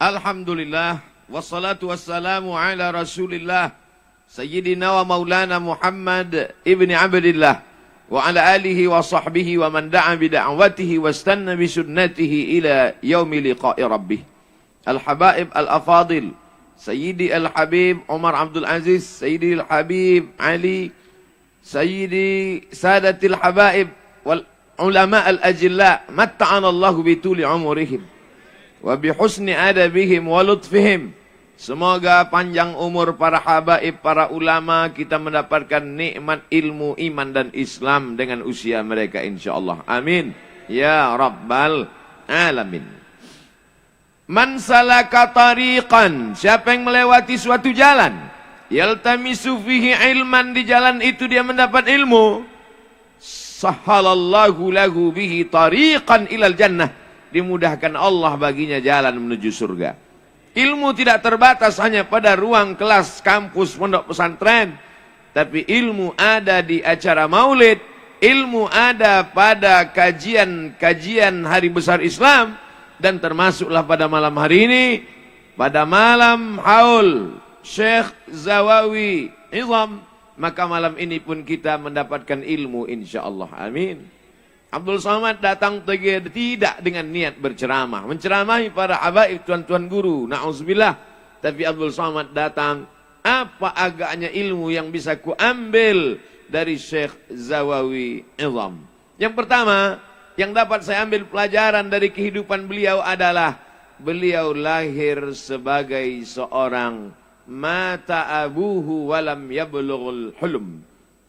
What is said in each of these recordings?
Alhamdulillah, wassalatu wassalamu ala Rasulillah, Sayyidina wa Maulana Muhammad ibni Abdillah, wa ala alihi wa sahbihi wa man da'a bida'watihi wa istanna bi sunnatihi ila yaumi liqa'i rabbih. Al-Habaib Al-Afadil, Sayyidi Al-Habib Umar Abdul Aziz, Sayyidi Al-Habib Ali, Sayyidi Sadatil Habaib wal ulama al-ajilla, matta'ana Allahu bituli umurihim wa bihusni adabihim wa lutfihim. Semoga panjang umur para habaib, para ulama, kita mendapatkan nikmat ilmu, iman dan Islam dengan usia mereka insyaallah. Amin ya rabbal alamin. Man salaka tariqan, siapa yang melewati suatu jalan, yaltamisu fihi ilman, di jalan itu dia mendapat ilmu, sahhalallahu lahu bihi tariqan ilal jannah, dimudahkan Allah baginya jalan menuju surga. Ilmu tidak terbatas hanya pada ruang kelas kampus pondok pesantren, tapi ilmu ada di acara maulid, ilmu ada pada kajian hari besar Islam, dan termasuklah pada malam hari ini, pada malam haul Syekh Zawawi Izam, maka malam ini pun kita mendapatkan ilmu insyaallah. Amin. Abdul Somad datang tidak dengan niat berceramah, menceramahi para habaib, tuan-tuan guru, na'udzubillah. Tapi Abdul Somad datang, apa agaknya ilmu yang bisa kuambil dari Syekh Zawawi Izam. Yang pertama, yang dapat saya ambil pelajaran dari kehidupan beliau adalah beliau lahir sebagai seorang mata abuhu walam yablughul hulum.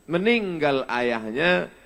Meninggal ayahnya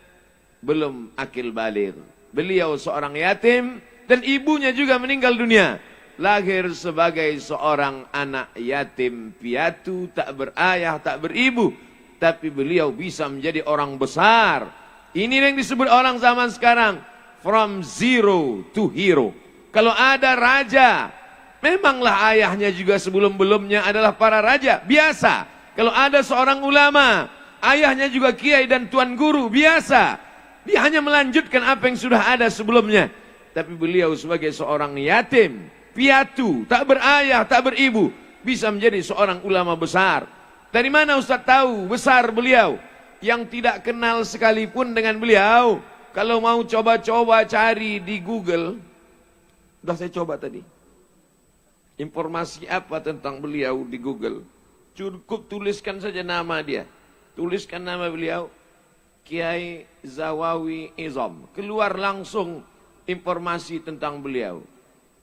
belum akil baligh. Beliau seorang yatim dan ibunya juga meninggal dunia. Lahir sebagai seorang anak yatim piatu, tak berayah, tak beribu. Tapi beliau bisa menjadi orang besar. Ini yang disebut orang zaman sekarang, from zero to hero. Kalau ada raja, memanglah ayahnya juga sebelum-belumnya adalah para raja, biasa. Kalau ada seorang ulama, ayahnya juga kiai dan tuan guru, biasa. Dia hanya melanjutkan apa yang sudah ada sebelumnya. Tapi beliau sebagai seorang yatim, piatu, tak berayah, tak beribu, bisa menjadi seorang ulama besar. Dari mana Ustaz tahu besar beliau? Yang tidak kenal sekalipun dengan beliau, kalau mau coba-coba cari di Google, sudah saya coba tadi, informasi apa tentang beliau di Google, cukup tuliskan saja nama dia, tuliskan nama beliau, Kiai Zawawi Izam, keluar langsung informasi tentang beliau.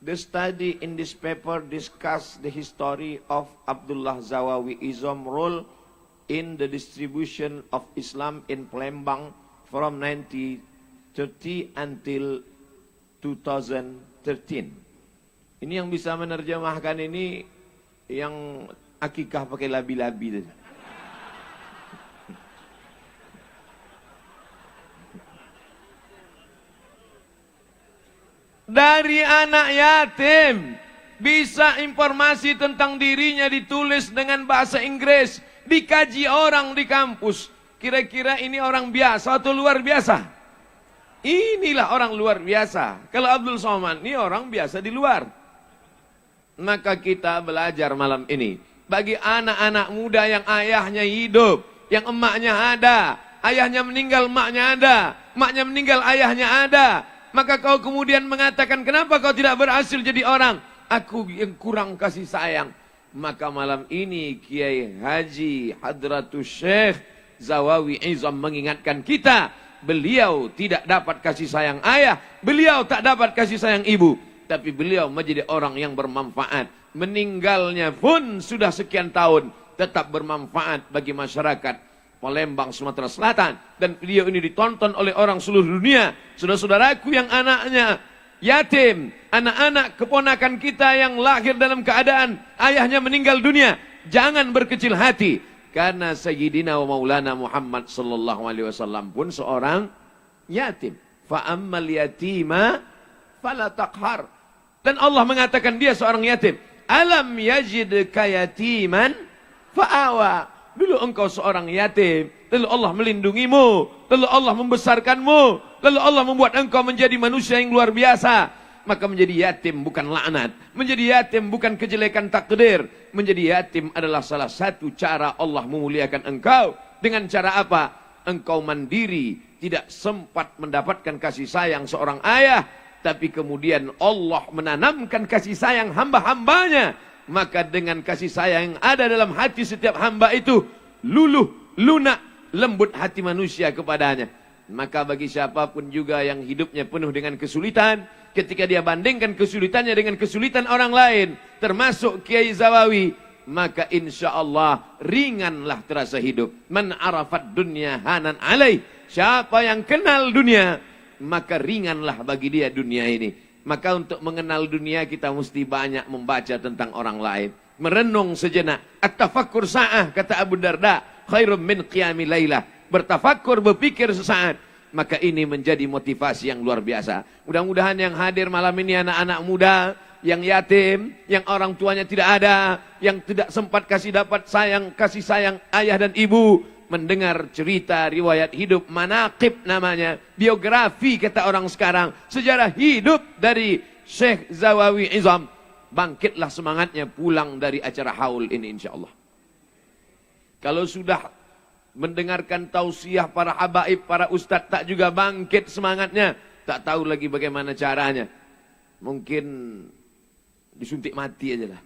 The study in this paper discuss the history of Abdullah Zawawi Izam role in the distribution of Islam in Palembang from 1930 until 2013. Ini yang bisa menerjemahkan ini yang akikah pakai labi-labi tadi. Dari anak yatim bisa informasi tentang dirinya ditulis dengan bahasa Inggris, dikaji orang di kampus. Kira-kira ini orang biasa atau luar biasa? Inilah orang luar biasa. Kalau Abdul Somad ini orang biasa di luar. Maka kita belajar malam ini, bagi anak-anak muda yang ayahnya hidup, yang emaknya ada, ayahnya meninggal, emaknya ada, emaknya meninggal, ayahnya ada, maka kau kemudian mengatakan, kenapa kau tidak berhasil jadi orang? Aku yang kurang kasih sayang. Maka malam ini Kiai Haji Hadratus Syekh Zawawi Izam mengingatkan kita, beliau tidak dapat kasih sayang ayah, beliau tak dapat kasih sayang ibu, tapi beliau menjadi orang yang bermanfaat. Meninggalnya pun sudah sekian tahun, tetap bermanfaat bagi masyarakat Palembang, Sumatera Selatan. Dan beliau ini ditonton oleh orang seluruh dunia. Saudara-saudaraku yang anaknya yatim, anak-anak keponakan kita yang lahir dalam keadaan ayahnya meninggal dunia, jangan berkecil hati. Karena Sayyidina wa Maulana Muhammad sallallahu alaihi wasallam pun seorang yatim. Fa ammal yatima fala taqhar. Dan Allah mengatakan dia seorang yatim. Alam yajidka yatiman fa'awa. Dulu engkau seorang yatim, lalu Allah melindungimu, lalu Allah membesarkanmu, lalu Allah membuat engkau menjadi manusia yang luar biasa. maka menjadi yatim bukan laknat. Menjadi yatim bukan kejelekan takdir. Menjadi yatim adalah salah satu cara Allah memuliakan engkau. Dengan cara apa? Engkau mandiri, tidak sempat mendapatkan kasih sayang seorang ayah, tapi kemudian Allah menanamkan kasih sayang hamba-hambanya. Maka dengan kasih sayang yang ada dalam hati setiap hamba itu, luluh, lunak, lembut hati manusia kepadanya. Maka bagi siapapun juga yang hidupnya penuh dengan kesulitan, ketika dia bandingkan kesulitannya dengan kesulitan orang lain, termasuk Kiai Zawawi, maka insya Allah ringanlah terasa hidup. Man arafat dunya hanan alaih. Siapa yang kenal dunia, maka ringanlah bagi dia dunia ini. Maka untuk mengenal dunia kita mesti banyak membaca tentang orang lain. Merenung sejenak. At-tafakkur sa'ah, kata Abu Darda, khairum min qiyami laylah. Bertafakkur, berpikir sesaat. Maka ini menjadi motivasi yang luar biasa. Mudah-mudahan yang hadir malam ini anak-anak muda, yang yatim, yang orang tuanya tidak ada, yang tidak sempat kasih sayang ayah dan ibu, mendengar cerita riwayat hidup, manaqib namanya, biografi kata orang sekarang, sejarah hidup dari Syekh Zawawi Izam. Bangkitlah semangatnya pulang dari acara haul ini insyaallah. Kalau sudah mendengarkan tausiah para habaib, para ustadz tak juga bangkit semangatnya, tak tahu lagi bagaimana caranya. Mungkin disuntik mati aja lah.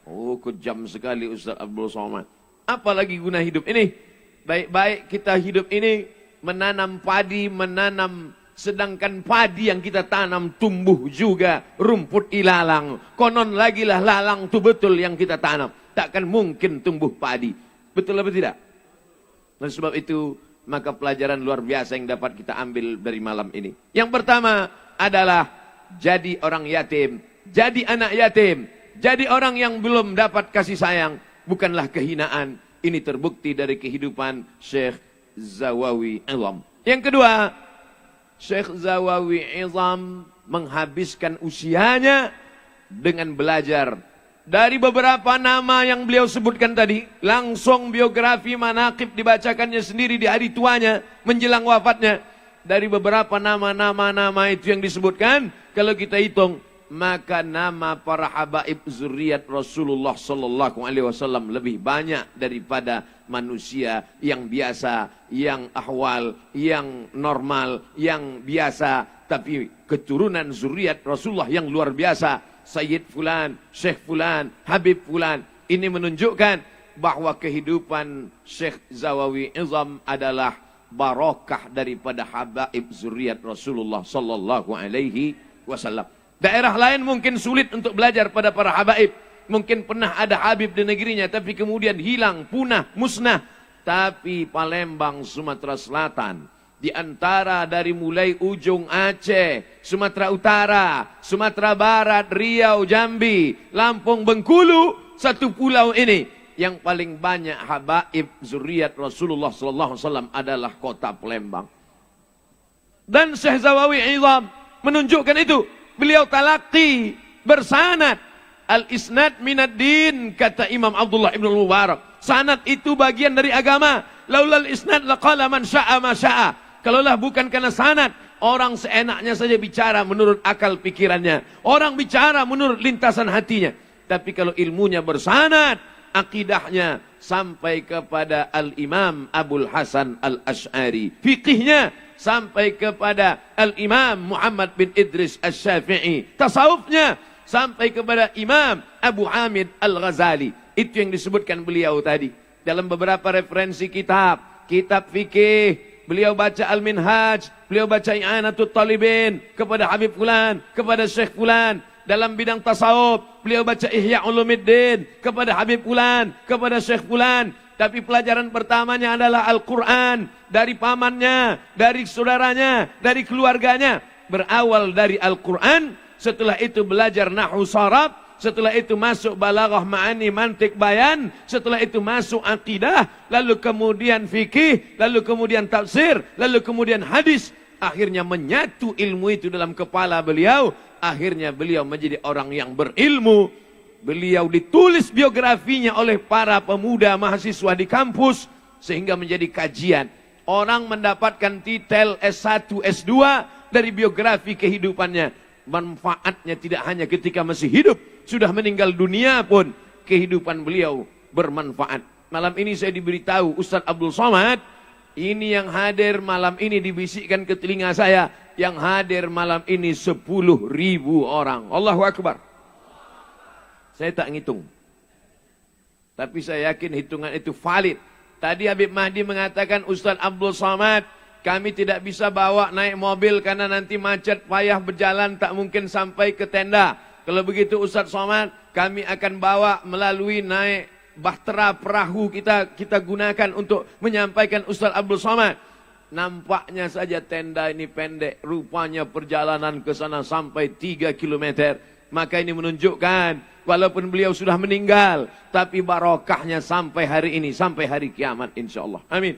Oh, kejam sekali Ustaz Abdul Somad. Apalagi guna hidup ini? Baik-baik kita hidup ini menanam padi, sedangkan padi yang kita tanam tumbuh juga rumput ilalang. Konon lagi lah lalang itu betul yang kita tanam. Takkan mungkin tumbuh padi. Betul apa tidak? Dan sebab itu maka pelajaran luar biasa yang dapat kita ambil dari malam ini. Yang pertama adalah jadi orang yatim, jadi anak yatim, jadi orang yang belum dapat kasih sayang bukanlah kehinaan. Ini terbukti dari kehidupan Syekh Zawawi Izam. Yang kedua, Syekh Zawawi Izam menghabiskan usianya dengan belajar. Dari beberapa nama yang beliau sebutkan tadi, langsung biografi manaqib dibacakannya sendiri di hari tuanya menjelang wafatnya. Dari beberapa nama-nama itu yang disebutkan, kalau kita hitung, maka nama para habaib zuriat Rasulullah sallallahu alaihi wasallam lebih banyak daripada manusia yang biasa, yang ahwal, yang normal, yang biasa, tapi keturunan zuriat Rasulullah yang luar biasa. Sayyid fulan, Syekh fulan, Habib fulan. Ini menunjukkan bahwa kehidupan Syekh Zawawi Izam adalah barakah daripada habaib zuriat Rasulullah sallallahu alaihi wasallam. Daerah lain mungkin sulit untuk belajar pada para habaib. Mungkin pernah ada habib di negerinya, tapi kemudian hilang, punah, musnah. Tapi Palembang, Sumatera Selatan, di antara dari mulai ujung Aceh, Sumatera Utara, Sumatera Barat, Riau, Jambi, Lampung, Bengkulu, satu pulau ini, yang paling banyak habaib zuriat Rasulullah SAW adalah kota Palembang. Dan Syekh Zawawi Izam menunjukkan itu. Beliau talaqi bersanad. Al-isnad minad din, kata Imam Abdullah ibn Mubarak. Sanad itu bagian dari agama. Laulal isnad laqala man sya'a ma sya'a. Kalaulah bukan karena sanad, orang seenaknya saja bicara menurut akal pikirannya. Orang bicara menurut lintasan hatinya. Tapi kalau ilmunya bersanad, akidahnya sampai kepada Al-Imam Abul Hasan Al-Ash'ari. Fiqihnya sampai kepada Al-Imam Muhammad bin Idris Asy-Syafi'i. Tasawufnya sampai kepada Imam Abu Hamid Al-Ghazali. Itu yang disebutkan beliau tadi. Dalam beberapa referensi kitab fikih, beliau baca Al-Minhaj, beliau baca I'anatul Talibin kepada Habib Fulan, kepada Syekh Fulan. Dalam bidang tasawuf, beliau baca Ihya Ulumuddin kepada Habib Fulan, kepada Syekh Fulan. Tapi pelajaran pertamanya adalah Al-Quran. Dari pamannya, dari saudaranya, dari keluarganya. Berawal dari Al-Quran. Setelah itu belajar Nahwu Sarab. Setelah itu masuk Balaghah, Ma'ani, Mantik, Bayan. Setelah itu masuk Aqidah. Lalu kemudian fikih. Lalu kemudian tafsir. Lalu kemudian hadis. Akhirnya menyatu ilmu itu dalam kepala beliau. Akhirnya beliau menjadi orang yang berilmu. Beliau ditulis biografinya oleh para pemuda mahasiswa di kampus sehingga menjadi kajian. Orang mendapatkan titel S1, S2 dari biografi kehidupannya. manfaatnya tidak hanya ketika masih hidup, sudah meninggal dunia pun kehidupan beliau bermanfaat. Malam ini saya diberitahu Ustaz Abdul Somad, ini yang hadir malam ini dibisikkan ke telinga saya, yang hadir malam ini 10.000 orang. Allahu Akbar. Saya tak ngitung, tapi saya yakin hitungan itu valid. Tadi Habib Mahdi mengatakan, Ustaz Abdul Somad, kami tidak bisa bawa naik mobil karena nanti macet, payah berjalan, tak mungkin sampai ke tenda. Kalau begitu Ustaz Somad, kami akan bawa melalui naik bahtera perahu kita gunakan untuk menyampaikan Ustaz Abdul Somad. Nampaknya saja tenda ini pendek, rupanya perjalanan ke sana sampai 3 km. Maka ini menunjukkan walaupun beliau sudah meninggal, tapi barokahnya sampai hari ini, sampai hari kiamat insyaAllah. Amin.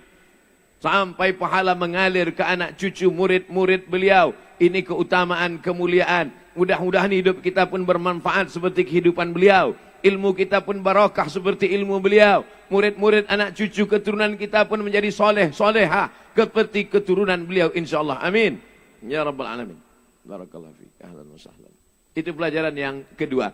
Sampai pahala mengalir ke anak cucu murid-murid beliau. Ini keutamaan, kemuliaan. Mudah-mudahan hidup kita pun bermanfaat seperti kehidupan beliau. Ilmu kita pun barokah seperti ilmu beliau. Murid-murid anak cucu keturunan kita pun menjadi soleh, solehah seperti keturunan beliau insyaAllah. Amin. Ya Rabbal Alamin. Barakallahu fiik. Ahlan wa sahlan. Itu pelajaran yang kedua.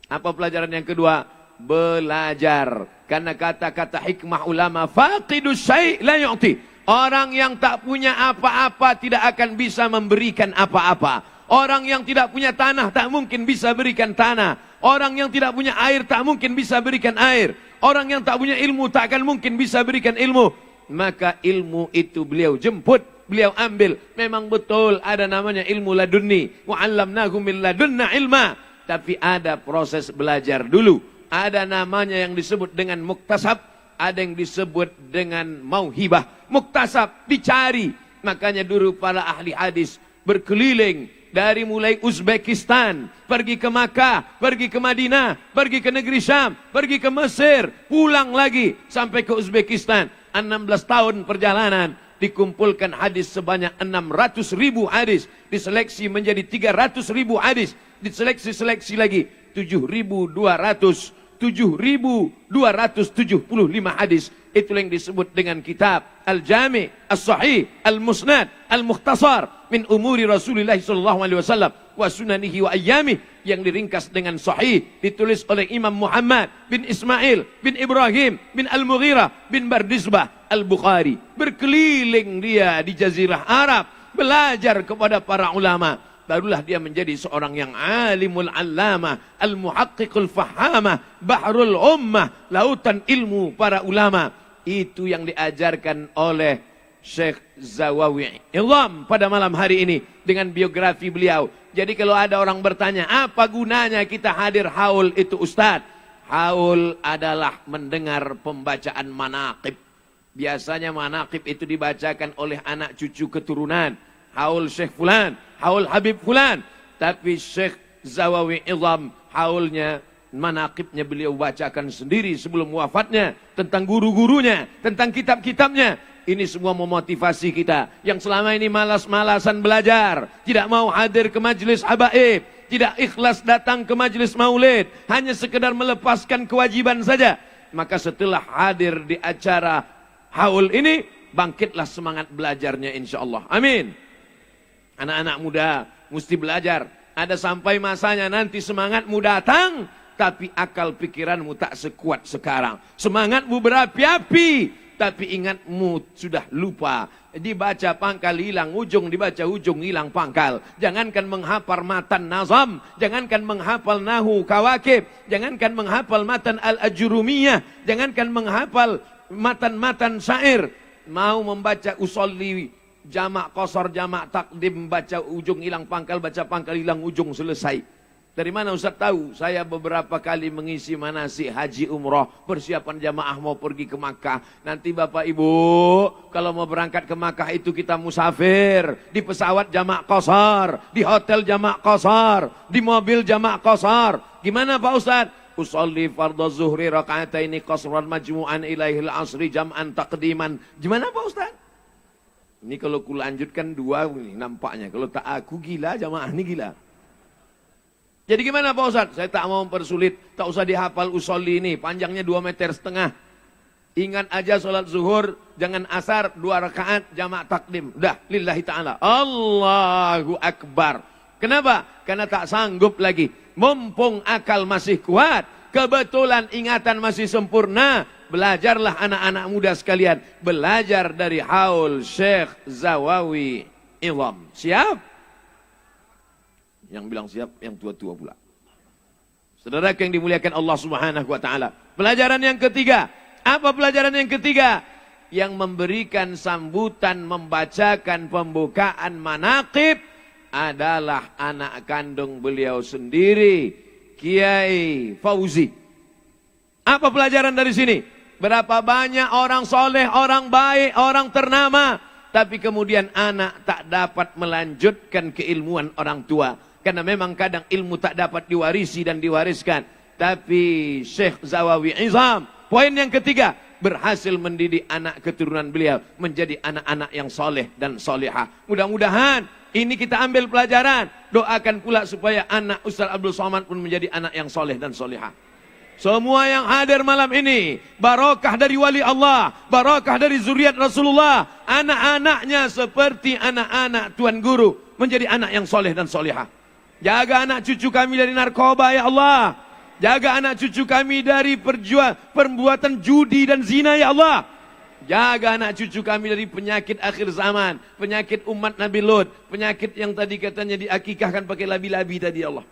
Apa pelajaran yang kedua? Belajar. Karena kata-kata hikmah ulama, faqidus syai' la yu'ti. Orang yang tak punya apa-apa tidak akan bisa memberikan apa-apa. Orang yang tidak punya tanah tak mungkin bisa berikan tanah. Orang yang tidak punya air tak mungkin bisa berikan air. Orang yang tak punya ilmu tak akan mungkin bisa berikan ilmu. Maka ilmu itu beliau jemput, beliau ambil. Memang betul ada namanya ilmu ladunni. Wa'allamnahu min ladunna ilma. Tapi ada proses belajar dulu. Ada namanya yang disebut dengan muktasab. Ada yang disebut dengan mauhibah. Muktasab dicari. Makanya dulu para ahli hadis berkeliling. Dari mulai Uzbekistan, pergi ke Makkah, pergi ke Madinah, pergi ke negeri Syam, pergi ke Mesir, pulang lagi sampai ke Uzbekistan. 16 tahun perjalanan, dikumpulkan hadis sebanyak 600.000 hadis, diseleksi menjadi 300.000 hadis, diseleksi lagi 7.275 hadis. Itulah yang disebut dengan kitab Al-Jami' As-Sahih Al-Musnad Al-Mukhtasar min umuri Rasulullah sallallahu alaihi wasallam wa sunanihi wa ayyamih, yang diringkas dengan sahih, ditulis oleh Imam Muhammad bin Ismail bin Ibrahim bin Al-Mughirah bin Bardisbah Al-Bukhari. Berkeliling dia di Jazirah Arab, belajar kepada para ulama. Barulah dia menjadi seorang yang alimul allamah, al-muhaqqiqul fahamah, bahrul ummah, lautan ilmu para ulama. Itu yang diajarkan oleh Syekh Zawawi Idham pada malam hari ini dengan biografi beliau. Jadi kalau ada orang bertanya, apa gunanya kita hadir haul itu Ustaz? Haul adalah mendengar pembacaan manaqib. Biasanya manaqib itu dibacakan oleh anak cucu keturunan. Haul Syekh Fulan, haul Habib Fulan. Tapi Syekh Zawawi Idham, haulnya, manaqibnya beliau bacakan sendiri sebelum wafatnya. Tentang guru-gurunya, tentang kitab-kitabnya. Ini semua memotivasi kita yang selama ini malas-malasan belajar, tidak mau hadir ke majelis habaib, tidak ikhlas datang ke majelis maulid, hanya sekedar melepaskan kewajiban saja. Maka setelah hadir di acara haul ini, bangkitlah semangat belajarnya insyaAllah. Amin. Anak-anak muda mesti belajar. Ada sampai masanya nanti semangatmu datang, tapi akal pikiranmu tak sekuat sekarang. Semangatmu berapi-api, tapi ingatmu sudah lupa. Dibaca pangkal hilang ujung, dibaca ujung hilang pangkal. Jangankan menghafal matan nazam, jangankan menghafal nahu kawakib, jangankan menghafal matan al-ajurumiyah, jangankan menghafal matan-matan syair. Mau membaca usolli, jamak qasar, jamak takdim, baca ujung hilang pangkal, baca pangkal hilang ujung, selesai. Dari mana Ustaz tahu? Saya beberapa kali mengisi manasik haji umroh, persiapan jamaah mau pergi ke Makkah. Nanti Bapak Ibu, kalau mau berangkat ke Makkah itu kita musafir, di pesawat jamak qasar, di hotel jamak qasar, di mobil jamak qasar. Gimana Pak Ustaz? Usolli fardhu zuhri raka'ataini qasran majmu'an ilaihil asri jam'an taqdiman. Gimana Pak Ustaz? Ini kalau ku lanjutkan dua ini nampaknya. Kalau tak aku gila, jamaah ini gila. Jadi gimana Pak Ustaz? Saya tak mau mempersulit. Tak usah dihafal usolli ini. Panjangnya 2,5 meter. Ingat aja sholat zuhur, jangan asar, 2 rakaat, jamak takdim. Udah, lillahi ta'ala. Allahu Akbar. Kenapa? Karena tak sanggup lagi. Mumpung akal masih kuat, kebetulan ingatan masih sempurna, belajarlah anak-anak muda sekalian. Belajar dari haul Syekh Zawawi Izam. Siap? Yang bilang siap, yang tua-tua pula. Saudara yang dimuliakan Allah Subhanahu wa taala. Pelajaran yang ketiga. Apa pelajaran yang ketiga? Yang memberikan sambutan, membacakan pembukaan manaqib adalah anak kandung beliau sendiri, Kiai Fauzi. Apa pelajaran dari sini? Berapa banyak orang soleh, orang baik, orang ternama, tapi kemudian anak tak dapat melanjutkan keilmuan orang tua. Karena memang kadang ilmu tak dapat diwarisi dan diwariskan. Tapi Syekh Zawawi Izam, poin yang ketiga, berhasil mendidik anak keturunan beliau menjadi anak-anak yang soleh dan solehah. Mudah-mudahan ini kita ambil pelajaran. Doakan pula supaya anak Ustaz Abdul Somad pun menjadi anak yang soleh dan solehah. Semua yang hadir malam ini, barakah dari wali Allah, barakah dari zuriat Rasulullah. Anak-anaknya seperti anak-anak Tuan Guru, menjadi anak yang soleh dan solehah. Jaga anak cucu kami dari narkoba ya Allah. Jaga anak cucu kami dari perbuatan judi dan zina ya Allah. Jaga anak cucu kami dari penyakit akhir zaman, penyakit umat Nabi Lut, penyakit yang tadi katanya diakikahkan pakai labi-labi tadi ya Allah.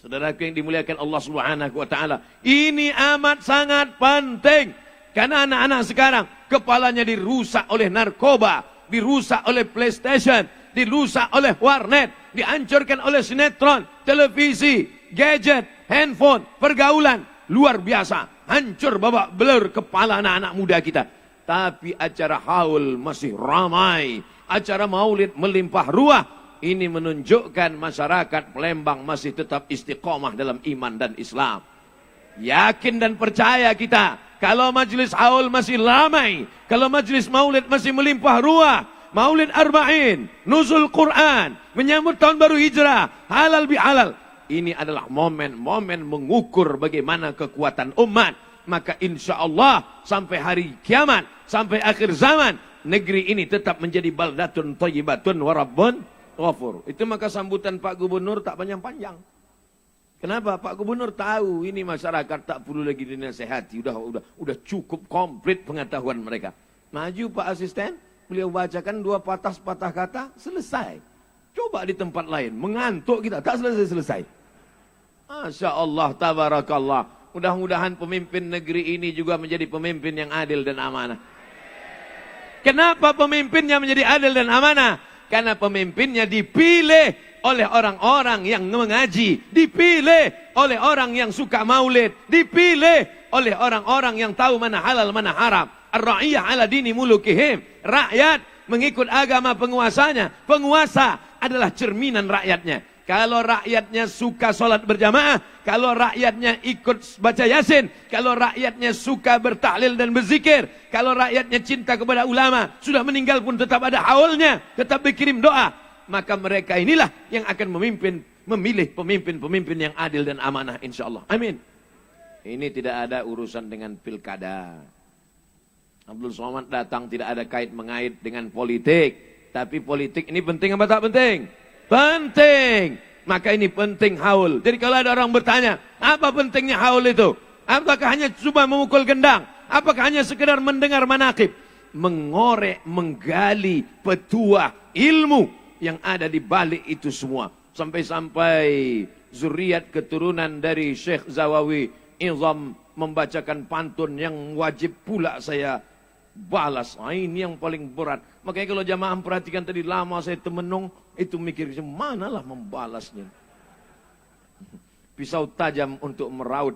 Saudaraku yang dimuliakan Allah Subhanahu wa taala, ini amat sangat penting. Karena anak-anak sekarang kepalanya dirusak oleh narkoba, dirusak oleh PlayStation, dirusak oleh warnet, dihancurkan oleh sinetron, televisi, gadget, handphone, pergaulan. Luar biasa, hancur babak belur kepala anak-anak muda kita. Tapi acara haul masih ramai, acara maulid melimpah ruah. Ini menunjukkan masyarakat Palembang masih tetap istiqomah dalam iman dan Islam. Yakin dan percaya kita, kalau majelis haul masih ramai, kalau majelis maulid masih melimpah ruah, maulid arba'in, nuzul Quran, menyambut tahun baru hijrah, halal bihalal. Ini adalah momen-momen mengukur bagaimana kekuatan umat. Maka insya Allah sampai hari kiamat, sampai akhir zaman, negeri ini tetap menjadi baldatun thayyibatun wa rabbun ghafur. Itu maka sambutan Pak Gubernur tak panjang-panjang. Kenapa? Pak Gubernur tahu ini masyarakat tak perlu lagi dinasehati. Udah cukup komplit pengetahuan mereka. Maju Pak Asisten, beliau bacakan 2 patah kata, selesai. Coba di tempat lain, mengantuk kita, tak selesai-selesai. Masya Allah, tabarakallah. Mudah-mudahan pemimpin negeri ini juga menjadi pemimpin yang adil dan amanah. Kenapa pemimpinnya menjadi adil dan amanah? Karena pemimpinnya dipilih oleh orang-orang yang mengaji, dipilih oleh orang yang suka maulid, dipilih oleh orang-orang yang tahu mana halal mana haram. Ar-ra'iyah ala dini mulukihim. Rakyat mengikut agama penguasanya. Penguasa adalah cerminan rakyatnya. Kalau rakyatnya suka sholat berjamaah, kalau rakyatnya ikut baca yasin, kalau rakyatnya suka bertahlil dan berzikir, kalau rakyatnya cinta kepada ulama, sudah meninggal pun tetap ada haulnya, tetap berkirim doa, maka mereka inilah yang akan memilih pemimpin-pemimpin yang adil dan amanah insyaAllah. Amin. Ini tidak ada urusan dengan pilkada. Abdul Somad datang tidak ada kait mengait dengan politik. Tapi politik ini penting apa tak penting? Penting. Maka ini penting haul. Jadi kalau ada orang bertanya, apa pentingnya haul itu? Apakah hanya cuma memukul gendang? Apakah hanya sekedar mendengar manaqib? Mengorek, menggali petuah ilmu yang ada di balik itu semua. Sampai-sampai zuriat keturunan dari Syekh Zawawi Izam membacakan pantun yang wajib pula saya balas. Ini yang paling berat. Makanya kalau jamaah perhatikan tadi lama saya temenung, itu mikir manalah membalasnya. Pisau tajam untuk meraut,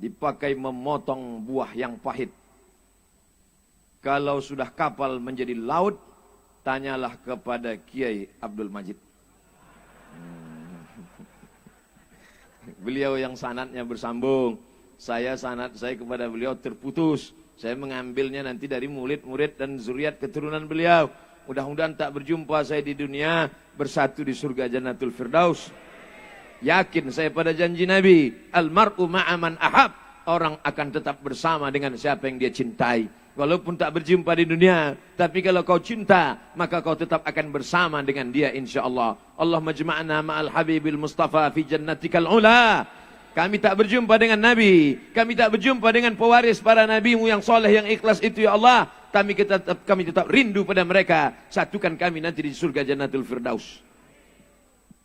dipakai memotong buah yang pahit. Kalau sudah kapal menjadi laut, tanyalah kepada Kiai Abdul Majid. Beliau yang sanadnya bersambung, sanad saya kepada beliau terputus. Saya mengambilnya nanti dari murid-murid dan zuriat keturunan beliau. Mudah-mudahan tak berjumpa saya di dunia, bersatu di surga Jannatul Firdaus. Yakin saya pada janji Nabi, almar'u ma'aman ahab. Orang akan tetap bersama dengan siapa yang dia cintai. Walaupun tak berjumpa di dunia, tapi kalau kau cinta, maka kau tetap akan bersama dengan dia insyaAllah. Allahumma jama'na ma'al habibil mustafa fi jannatikal ula. Kami tak berjumpa dengan Nabi, kami tak berjumpa dengan pewaris para nabimu yang soleh, yang ikhlas itu ya Allah. Kami tetap rindu pada mereka. Satukan kami nanti di surga Jannatul Firdaus.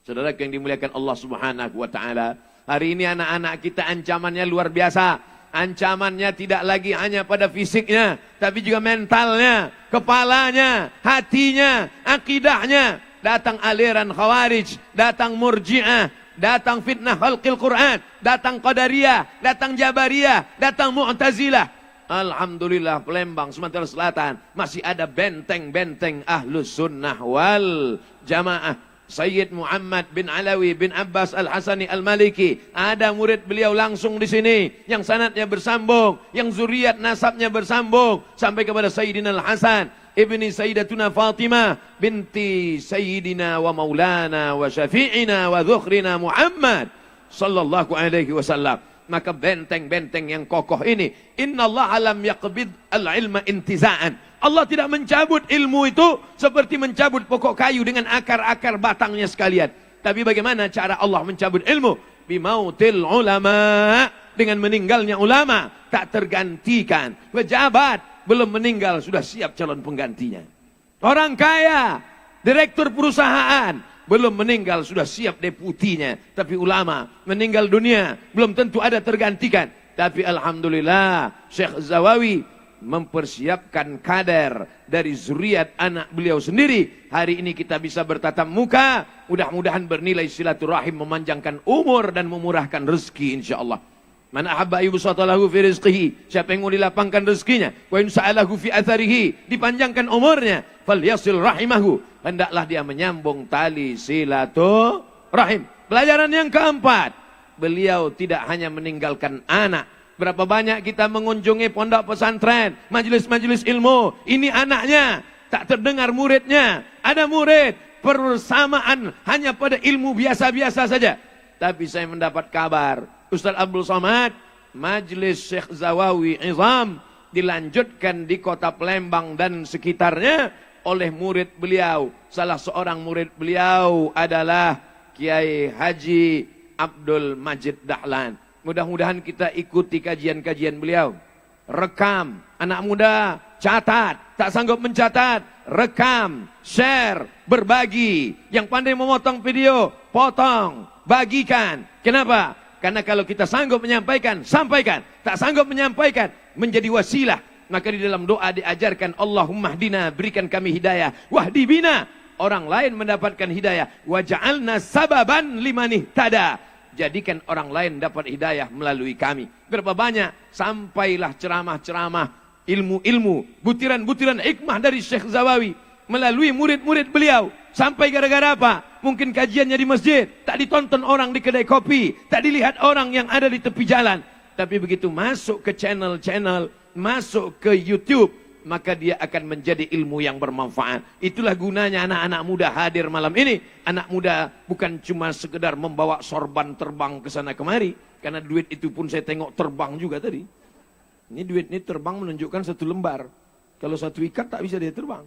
Saudara yang dimuliakan Allah Subhanahu wa taala, hari ini anak-anak kita ancamannya luar biasa. Ancamannya tidak lagi hanya pada fisiknya, tapi juga mentalnya, kepalanya, hatinya, akidahnya. Datang aliran Khawarij, datang Murji'ah, datang fitnah khalqil Quran, datang Qadariyah, datang Jabariyah, datang Mu'tazilah. Alhamdulillah Palembang, Sumatera Selatan masih ada benteng-benteng Ahlus Sunnah wal Jamaah. Sayyid Muhammad bin Alawi bin Abbas Al-Hasani Al-Maliki, ada murid beliau langsung di sini, yang sanadnya bersambung, yang zuriat nasabnya bersambung sampai kepada Sayyidina Al-Hasan ibni Sayyidatuna Fatimah binti Sayyidina wa Maulana wa Syafi'ina wa Dhukhrina Muhammad sallallahu alaihi wasallam. Maka benteng-benteng yang kokoh ini, innallaha lam yaqbid al-ilma intiza'an. Allah tidak mencabut ilmu itu seperti mencabut pokok kayu dengan akar-akar batangnya sekalian. Tapi bagaimana cara Allah mencabut ilmu? Bimautil ulama, dengan meninggalnya ulama, tak tergantikan. Pejabat belum meninggal sudah siap calon penggantinya. Orang kaya, direktur perusahaan belum meninggal sudah siap deputinya. Tapi ulama meninggal dunia belum tentu ada tergantikan. Tapi alhamdulillah Syekh Zawawi mempersiapkan kader dari zuriat anak beliau sendiri. Hari ini kita bisa bertatap muka, mudah-mudahan bernilai silaturahim, memanjangkan umur dan memurahkan rezeki insyaallah. Man ahabba yubsatalahu fi rizqihi, siapa yang mau dilapangkan rezekinya, wa in sa'alahu fi atharihi, dipanjangkan umurnya, falyasil rahimahu, hendaklah dia menyambung tali silaturahim. Pelajaran yang keempat, beliau tidak hanya meninggalkan anak. Berapa banyak kita mengunjungi pondok pesantren, majelis-majelis ilmu, ini anaknya, tak terdengar muridnya. Ada murid, persamaan hanya pada ilmu biasa-biasa saja. Tapi saya mendapat kabar, Ustaz Abdul Somad, majelis Syekh Zawawi Izam dilanjutkan di kota Palembang dan sekitarnya oleh murid beliau. Salah seorang murid beliau adalah Kiai Haji Abdul Majid Dahlan. Mudah-mudahan kita ikuti kajian-kajian beliau. Rekam, anak muda, catat, tak sanggup mencatat, rekam, share, berbagi. Yang pandai memotong video, potong, bagikan. Kenapa? Karena kalau kita sanggup menyampaikan, sampaikan. Tak sanggup menyampaikan, menjadi wasilah. Maka di dalam doa diajarkan, Allahumma hdina, berikan kami hidayah. Wahdi bina, orang lain mendapatkan hidayah. Waja'alna sababan limanih tada, jadikan orang lain dapat hidayah melalui kami. Berapa banyak sampailah ceramah-ceramah, ilmu-ilmu, butiran-butiran hikmah dari Syekh Zawawi melalui murid-murid beliau. Sampai gara-gara apa? Mungkin kajiannya di masjid, tak ditonton orang di kedai kopi, tak dilihat orang yang ada di tepi jalan. Tapi begitu masuk ke channel-channel, masuk ke YouTube, maka dia akan menjadi ilmu yang bermanfaat. Itulah gunanya anak-anak muda hadir malam ini. Anak muda bukan cuma sekedar membawa sorban terbang ke sana kemari. Karena duit itu pun saya tengok terbang juga tadi. Ini duit ini terbang menunjukkan satu lembar. Kalau satu ikat tak bisa dia terbang.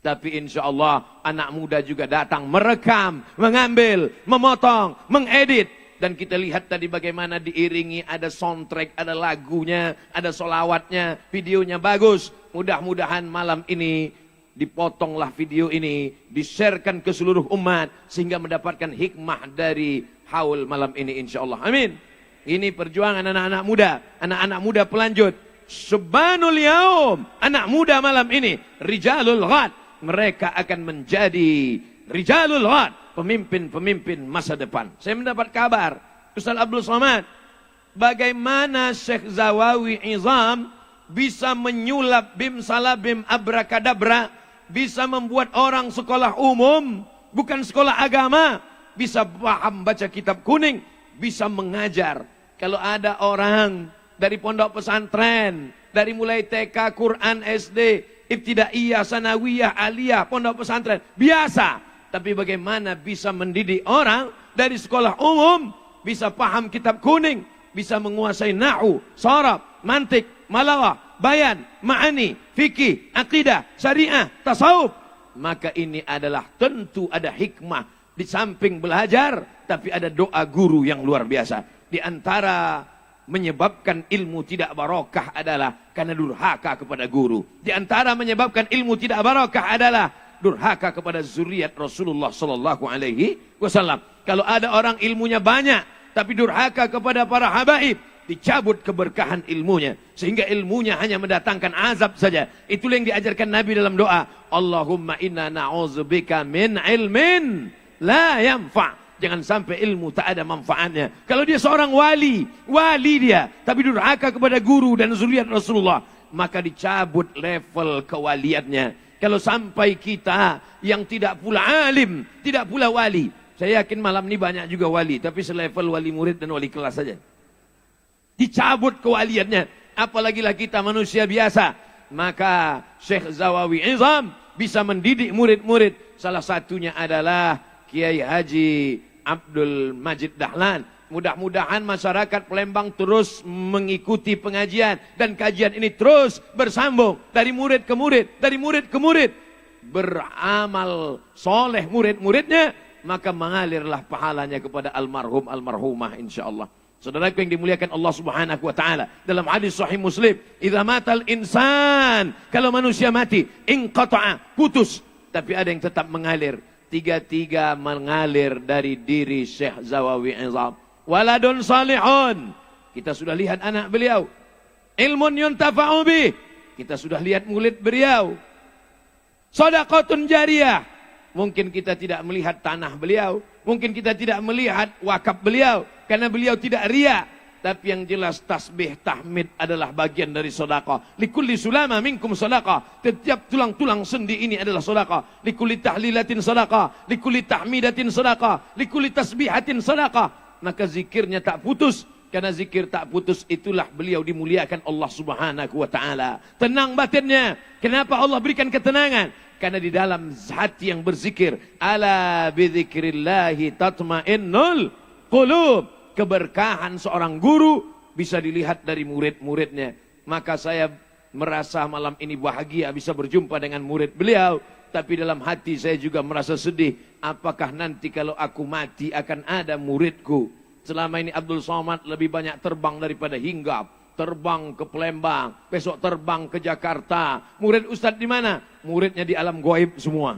Tapi insya Allah anak muda juga datang merekam, mengambil, memotong, mengedit. Dan kita lihat tadi bagaimana diiringi, ada soundtrack, ada lagunya, ada solawatnya, videonya bagus. Mudah-mudahan malam ini dipotonglah video ini, di-sharekan ke seluruh umat, sehingga mendapatkan hikmah dari haul malam ini insyaAllah. Amin. Ini perjuangan anak-anak muda pelanjut. Subhanul yaum, anak muda malam ini, rijalul ghad. Mereka akan menjadi rijalul ghad, pemimpin-pemimpin masa depan. Saya mendapat kabar, Ustaz Abdul Somad, bagaimana Syekh Zawawi Izam bisa menyulap bim salabim abrakadabra, bisa membuat orang sekolah umum, bukan sekolah agama, bisa paham baca kitab kuning, bisa mengajar. Kalau ada orang dari pondok pesantren, dari mulai TK, Quran, SD, ibtidaiyah, sanawiyah, aliyah, pondok pesantren, biasa. Tapi bagaimana bisa mendidik orang dari sekolah umum, bisa paham kitab kuning, bisa menguasai nahwu, sharaf, mantik, malawah, bayan, ma'ani, fikih, akidah, syariah, tasawuf. Maka ini adalah tentu ada hikmah. Di samping belajar, tapi ada doa guru yang luar biasa. Di antara menyebabkan ilmu tidak barokah adalah karena durhaka kepada guru. Di antara menyebabkan ilmu tidak barokah adalah durhaka kepada zuriat Rasulullah sallallahu alaihi wasallam. Kalau ada orang ilmunya banyak tapi durhaka kepada para habaib, dicabut keberkahan ilmunya sehingga ilmunya hanya mendatangkan azab saja. Itulah yang diajarkan Nabi dalam doa, Allahumma inna na'udzubika min ilmin la yanfa'. Jangan sampai ilmu tak ada manfaatnya. Kalau dia seorang wali dia, tapi durhaka kepada guru dan zuriat Rasulullah, maka dicabut level kewaliannya. Kalau sampai kita yang tidak pula alim, tidak pula wali. Saya yakin malam ini banyak juga wali, tapi selevel wali murid dan wali kelas saja. Dicabut kewaliannya. Apalagi lah kita manusia biasa. Maka Syekh Zawawi Izam bisa mendidik murid-murid. Salah satunya adalah Kiai Haji Abdul Majid Dahlan. Mudah-mudahan masyarakat Palembang terus mengikuti pengajian dan kajian ini terus bersambung dari murid ke murid, dari murid ke murid. Beramal soleh murid-muridnya, maka mengalirlah pahalanya kepada almarhum almarhumah insyaallah. Saudaraku yang dimuliakan Allah Subhanahu wa taala, dalam hadis sahih Muslim, idza matal insan, kalau manusia mati, inqata'a, putus, tapi ada yang tetap mengalir. Tiga-tiga mengalir dari diri Syekh Zawawi Izam. Waladun salihun, kita sudah lihat anak beliau. Ilmun yuntafa'u bih, kita sudah lihat murid beliau. Shadaqatun jariyah, mungkin kita tidak melihat tanah beliau, mungkin kita tidak melihat wakaf beliau karena beliau tidak riya. Tapi yang jelas tasbih tahmid adalah bagian dari sedekah. Likulli sulama minkum sedekah. Setiap tulang-tulang sendi ini adalah sedekah. Likulli tahlilatin sedekah, likulli tahmidatin sedekah, likulli tasbihatin sedekah. Maka zikirnya tak putus. Karena zikir tak putus itulah beliau dimuliakan Allah Subhanahu wa taala. Tenang batinnya. Kenapa Allah berikan ketenangan? Karena di dalam hati yang berzikir, ala bidzikrillahi tatmainnul qulub. Keberkahan seorang guru bisa dilihat dari murid-muridnya. Maka saya merasa malam ini bahagia bisa berjumpa dengan murid beliau. Tapi dalam hati saya juga merasa sedih. Apakah nanti kalau aku mati akan ada muridku? Selama ini Abdul Somad lebih banyak terbang daripada hinggap. Terbang ke Palembang, besok terbang ke Jakarta. Murid Ustadz di mana? Muridnya di alam gaib semua.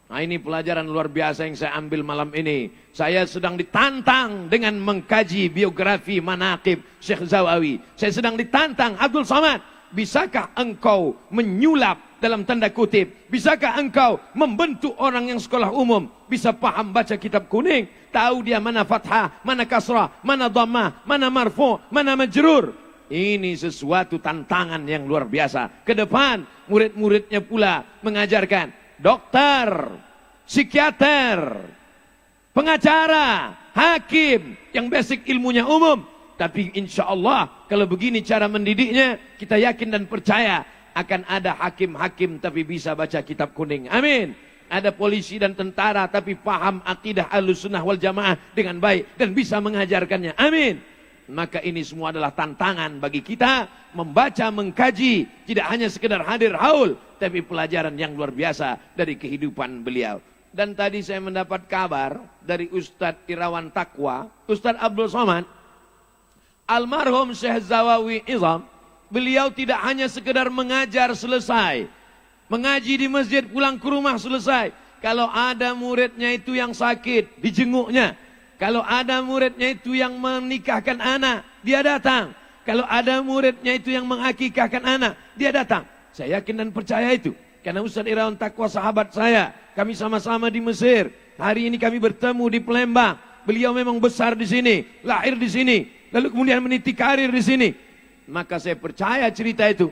Nah ini pelajaran luar biasa yang saya ambil malam ini. Saya sedang ditantang dengan mengkaji biografi manaqib Syekh Zawawi. Saya sedang ditantang, Abdul Somad, bisakah engkau menyulap dalam tanda kutip? Bisakah engkau membentuk orang yang sekolah umum bisa paham baca kitab kuning? Tahu dia mana fathah, mana kasrah, mana dhammah, mana marfu, mana majrur? Ini sesuatu tantangan yang luar biasa. Ke depan murid-muridnya pula mengajarkan. Dokter, psikiater, pengacara, hakim, yang basic ilmunya umum. Tapi insya Allah kalau begini cara mendidiknya, kita yakin dan percaya akan ada hakim-hakim tapi bisa baca kitab kuning. Amin. Ada polisi dan tentara tapi paham akidah Ahlussunnah wal Jamaah dengan baik dan bisa mengajarkannya. Amin. Maka ini semua adalah tantangan bagi kita membaca, mengkaji, tidak hanya sekedar hadir haul, tapi pelajaran yang luar biasa dari kehidupan beliau. Dan tadi saya mendapat kabar dari Ustadz Irawan Taqwa, Ustadz Abdul Somad, almarhum Syekh Zawawi Izam, beliau tidak hanya sekedar mengajar selesai, mengaji di masjid pulang ke rumah selesai. Kalau ada muridnya itu yang sakit, dijenguknya. Kalau ada muridnya itu yang menikahkan anak, dia datang. Kalau ada muridnya itu yang mengakikahkan anak, dia datang. Saya yakin dan percaya itu. Karena Ustaz Irawan Taqwa sahabat saya. Kami sama-sama di Mesir. Hari ini kami bertemu di Palembang. Beliau memang besar di sini, lahir di sini. Lalu kemudian meniti karir di sini. Maka saya percaya cerita itu.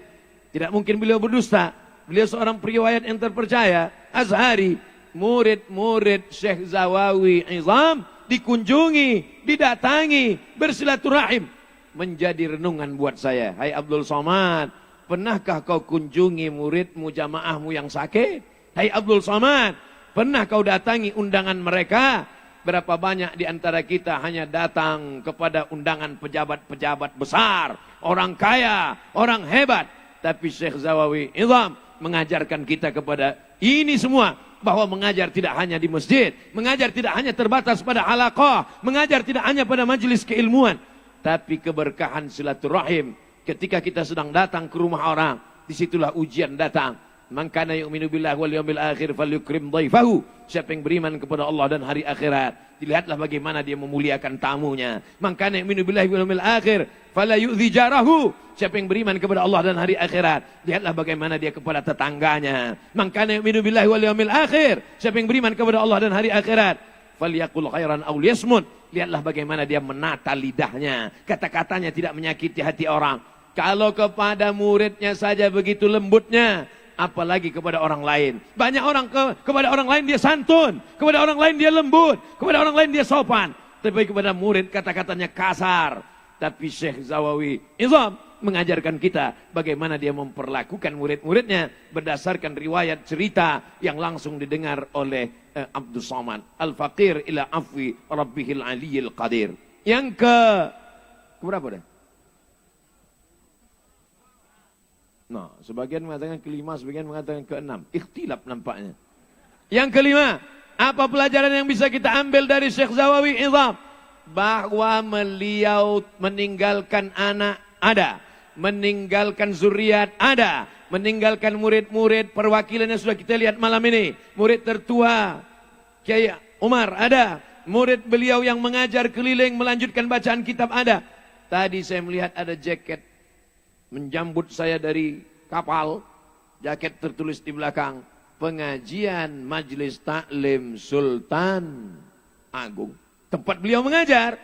Tidak mungkin beliau berdusta. Beliau seorang periwayat yang terpercaya. Azhari, murid-murid Syekh Zawawi Izam dikunjungi, didatangi, bersilaturahim, menjadi renungan buat saya. Hai Abdul Somad, pernahkah kau kunjungi muridmu, jamaahmu yang sakit? Hai Abdul Somad, pernah kau datangi undangan mereka? Berapa banyak di antara kita hanya datang kepada undangan pejabat-pejabat besar, orang kaya, orang hebat. Tapi Syekh Zawawi Izam mengajarkan kita kepada ini semua. Bahwa mengajar tidak hanya di masjid. Mengajar tidak hanya terbatas pada halaqah. Mengajar tidak hanya pada majelis keilmuan. Tapi keberkahan silaturahim. Ketika kita sedang datang ke rumah orang. Disitulah ujian datang. Man kana yu'minu billahi wal yawmil akhir falyukrim dhaifahu. Siapa yang beriman kepada Allah dan hari akhirat, dilihatlah bagaimana dia memuliakan tamunya. Man kana yu'minu billahi wal yawmil akhir fala yu'dhi jarahu. Siapa yang beriman kepada Allah dan hari akhirat, lihatlah bagaimana dia kepada tetangganya. Man kana yu'minu billahi wal yawmil akhir. Siapa yang beriman kepada Allah dan hari akhirat, falyaqul khairan aw liyasmut. Lihatlah bagaimana dia menata lidahnya. Kata-katanya tidak menyakiti hati orang. Kalau kepada muridnya saja begitu lembutnya, apalagi kepada orang lain. Banyak orang kepada orang lain dia santun, kepada orang lain dia lembut, kepada orang lain dia sopan. Tapi kepada murid kata-katanya kasar. Tapi Syekh Zawawi Izam mengajarkan kita bagaimana dia memperlakukan murid-muridnya berdasarkan riwayat cerita yang langsung didengar oleh Abdus Somad. Al-Faqir ila afwi rabbihil aliyil qadir. Yang keberapa dah? Nah, sebagian mengatakan kelima, sebagian mengatakan keenam. Ikhtilaf nampaknya. Yang kelima, apa pelajaran yang bisa kita ambil dari Syekh Zawawi Izam? Bahwa beliau meninggalkan anak ada, meninggalkan zuriat ada, meninggalkan murid-murid perwakilannya sudah kita lihat malam ini. Murid tertua Kiai Umar ada, murid beliau yang mengajar keliling melanjutkan bacaan kitab ada. Tadi saya melihat ada jaket menjambut saya dari kapal, jaket tertulis di belakang, pengajian Majelis Taklim Sultan Agung. Tempat beliau mengajar,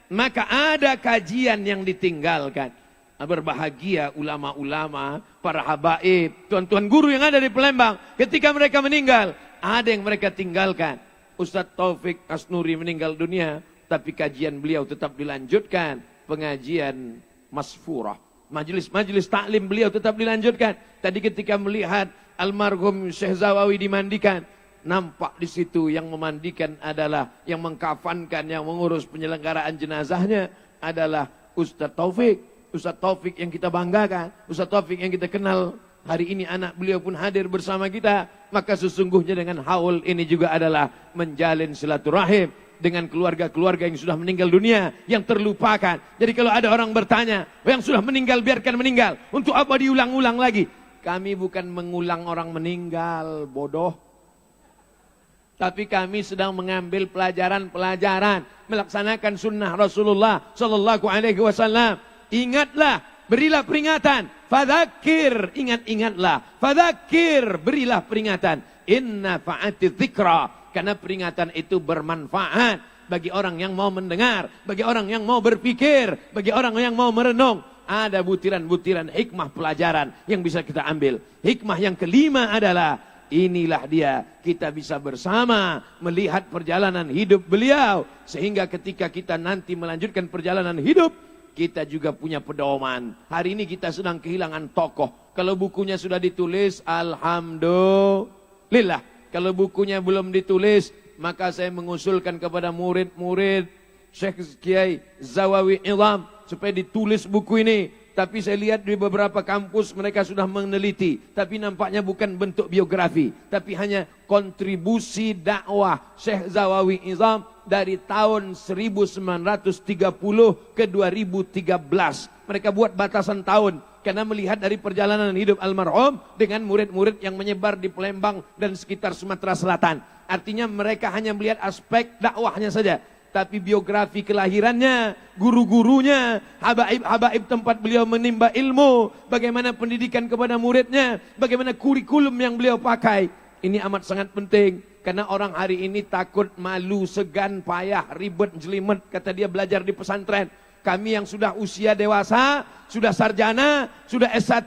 maka ada kajian yang ditinggalkan. Berbahagia ulama-ulama, para habaib, tuan-tuan guru yang ada di Palembang, ketika mereka meninggal, ada yang mereka tinggalkan. Ustadz Taufik Asnuri meninggal dunia, tapi kajian beliau tetap dilanjutkan, pengajian Masfurah. Majelis taklim beliau tetap dilanjutkan. Tadi ketika melihat almarhum Syekh Zawawi dimandikan, nampak di situ yang memandikan adalah, yang mengkafankan, yang mengurus penyelenggaraan jenazahnya adalah Ustadz Taufik. Ustadz Taufik yang kita banggakan, Ustadz Taufik yang kita kenal. Hari ini anak beliau pun hadir bersama kita. Maka sesungguhnya dengan haul ini juga adalah menjalin silaturahim dengan keluarga-keluarga yang sudah meninggal dunia, yang terlupakan. Jadi kalau ada orang bertanya, yang sudah meninggal biarkan meninggal, untuk apa diulang-ulang lagi? Kami bukan mengulang orang meninggal, bodoh. Tapi kami sedang mengambil pelajaran-pelajaran, melaksanakan sunnah Rasulullah Sallallahu Alaihi Wasallam. Ingatlah, berilah peringatan. Fadzakir, ingat-ingatlah. Fadzakir, berilah peringatan. Inna fa'ati dzikra. Karena peringatan itu bermanfaat bagi orang yang mau mendengar, bagi orang yang mau berpikir, bagi orang yang mau merenung. Ada butiran-butiran hikmah pelajaran yang bisa kita ambil. Hikmah yang kelima adalah, inilah dia, kita bisa bersama melihat perjalanan hidup beliau. Sehingga ketika kita nanti melanjutkan perjalanan hidup, kita juga punya pedoman. Hari ini kita sedang kehilangan tokoh. Kalau bukunya sudah ditulis, alhamdulillah. Kalau bukunya belum ditulis, maka saya mengusulkan kepada murid-murid Syekh Kiai Zawawi Izam supaya ditulis buku ini. Tapi saya lihat di beberapa kampus mereka sudah meneliti, tapi nampaknya bukan bentuk biografi, tapi hanya kontribusi dakwah Syekh Zawawi Izam dari tahun 1930 ke 2013. Mereka buat batasan tahun karena melihat dari perjalanan hidup almarhum dengan murid-murid yang menyebar di Palembang dan sekitar Sumatera Selatan. Artinya mereka hanya melihat aspek dakwahnya saja, tapi biografi kelahirannya, guru-gurunya, habaib-habaib tempat beliau menimba ilmu, bagaimana pendidikan kepada muridnya, bagaimana kurikulum yang beliau pakai. Ini amat sangat penting, karena orang hari ini takut, malu, segan, payah, ribet, jelimet, kata dia belajar di pesantren. Kami yang sudah usia dewasa, sudah sarjana, sudah S1,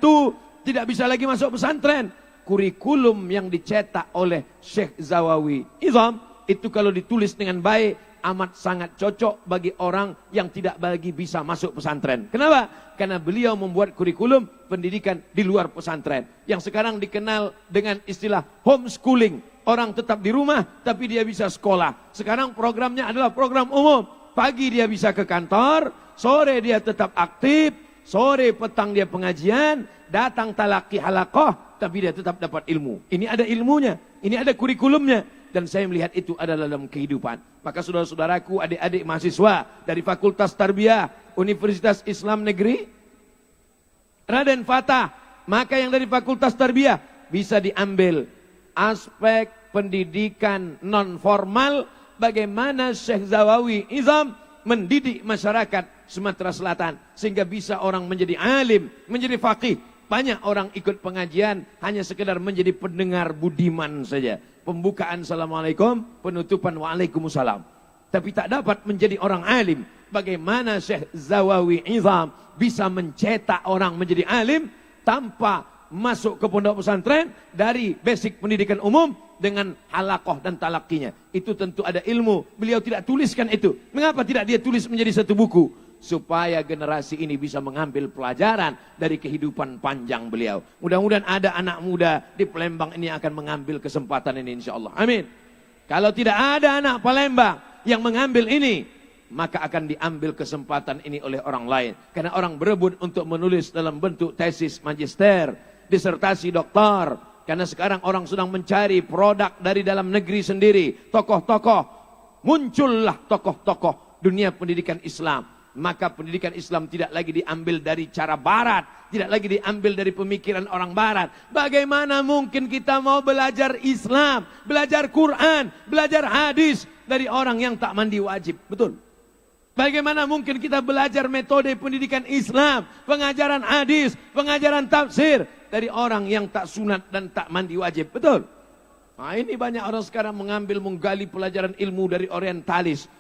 tidak bisa lagi masuk pesantren. Kurikulum yang dicetak oleh Syekh Zawawi Izam, itu kalau ditulis dengan baik, amat sangat cocok bagi orang yang tidak lagi bisa masuk pesantren. Kenapa? Karena beliau membuat kurikulum pendidikan di luar pesantren, yang sekarang dikenal dengan istilah homeschooling. Orang tetap di rumah, tapi dia bisa sekolah. Sekarang programnya adalah program umum. Pagi dia bisa ke kantor, sore dia tetap aktif, sore petang dia pengajian, datang talaqi halaqah, tapi dia tetap dapat ilmu. Ini ada ilmunya, ini ada kurikulumnya. Dan saya melihat itu adalah dalam kehidupan. Maka saudara-saudaraku, adik-adik mahasiswa dari Fakultas Tarbiyah Universitas Islam Negeri Raden Fatah, maka yang dari Fakultas Tarbiyah bisa diambil aspek pendidikan non formal, bagaimana Syekh Zawawi Izam mendidik masyarakat Sumatera Selatan sehingga bisa orang menjadi alim, menjadi faqih. Banyak orang ikut pengajian hanya sekedar menjadi pendengar budiman saja. Pembukaan Assalamualaikum, penutupan Waalaikumsalam. Tapi tak dapat menjadi orang alim. Bagaimana Syekh Zawawi Izam bisa mencetak orang menjadi alim tanpa masuk ke pondok pesantren dari basic pendidikan umum dengan halaqah dan talakinya. Itu tentu ada ilmu. Beliau tidak tuliskan itu. Mengapa tidak dia tulis menjadi satu buku? Supaya generasi ini bisa mengambil pelajaran dari kehidupan panjang beliau. Mudah-mudahan ada anak muda di Palembang ini akan mengambil kesempatan ini insya Allah. Amin. Kalau tidak ada anak Palembang yang mengambil ini, maka akan diambil kesempatan ini oleh orang lain. Karena orang berebut untuk menulis dalam bentuk tesis magister, disertasi doktor. Karena sekarang orang sedang mencari produk dari dalam negeri sendiri. Tokoh-tokoh, muncullah tokoh-tokoh dunia pendidikan Islam. Maka pendidikan Islam tidak lagi diambil dari cara barat, tidak lagi diambil dari pemikiran orang barat. Bagaimana mungkin kita mau belajar Islam, belajar Quran, belajar hadis dari orang yang tak mandi wajib? Betul. Bagaimana mungkin kita belajar metode pendidikan Islam, pengajaran hadis, pengajaran tafsir dari orang yang tak sunat dan tak mandi wajib? Betul. Nah, ini banyak orang sekarang menggali pelajaran ilmu dari orientalis.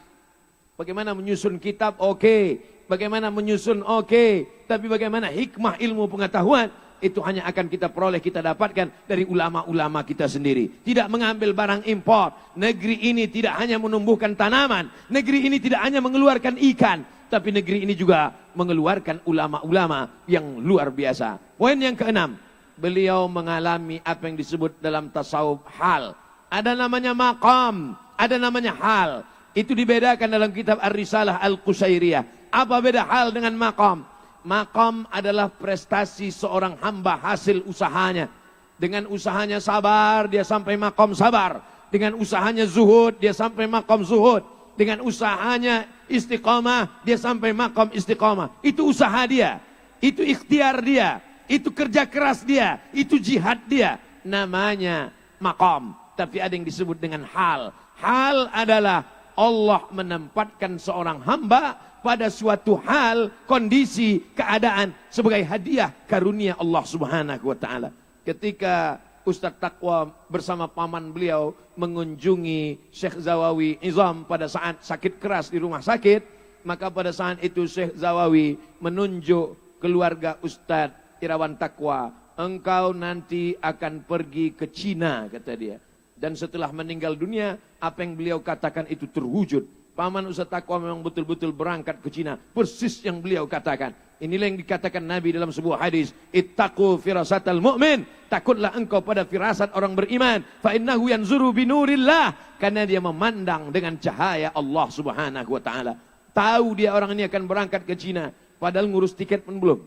Bagaimana menyusun kitab, oke. Bagaimana menyusun, oke. Tapi bagaimana hikmah ilmu pengetahuan, itu hanya akan kita peroleh, kita dapatkan dari ulama-ulama kita sendiri. Tidak mengambil barang impor. Negeri ini tidak hanya menumbuhkan tanaman. Negeri ini tidak hanya mengeluarkan ikan. Tapi negeri ini juga mengeluarkan ulama-ulama yang luar biasa. Poin yang keenam. Beliau mengalami apa yang disebut dalam tasawuf hal. Ada namanya maqam, ada namanya hal. Itu dibedakan dalam kitab Ar-Risalah Al-Qusairiyah. Apa beda hal dengan maqam? Maqam adalah prestasi seorang hamba hasil usahanya. Dengan usahanya sabar, dia sampai maqam sabar. Dengan usahanya zuhud, dia sampai maqam zuhud. Dengan usahanya istiqamah, dia sampai maqam istiqamah. Itu usaha dia. Itu ikhtiar dia. Itu kerja keras dia. Itu jihad dia. Namanya maqam. Tapi ada yang disebut dengan hal. Hal adalah Allah menempatkan seorang hamba pada suatu hal, kondisi, keadaan sebagai hadiah karunia Allah Subhanahu wa taala. Ketika Ustadz Taqwa bersama paman beliau mengunjungi Syekh Zawawi Izam pada saat sakit keras di rumah sakit, maka pada saat itu Syekh Zawawi menunjuk keluarga Ustadz Irawan Taqwa, engkau nanti akan pergi ke Cina, kata dia. Dan setelah meninggal dunia, apa yang beliau katakan itu terwujud. Paman Ustaz Taqwa memang betul-betul berangkat ke Cina. Persis yang beliau katakan. Inilah yang dikatakan Nabi dalam sebuah hadis. Ittaqu firasatal mu'min. Takutlah engkau pada firasat orang beriman. Fa innahu yanzuru binurillah. Karena dia memandang dengan cahaya Allah Subhanahu wa ta'ala. Tahu dia orang ini akan berangkat ke Cina. Padahal ngurus tiket pun belum.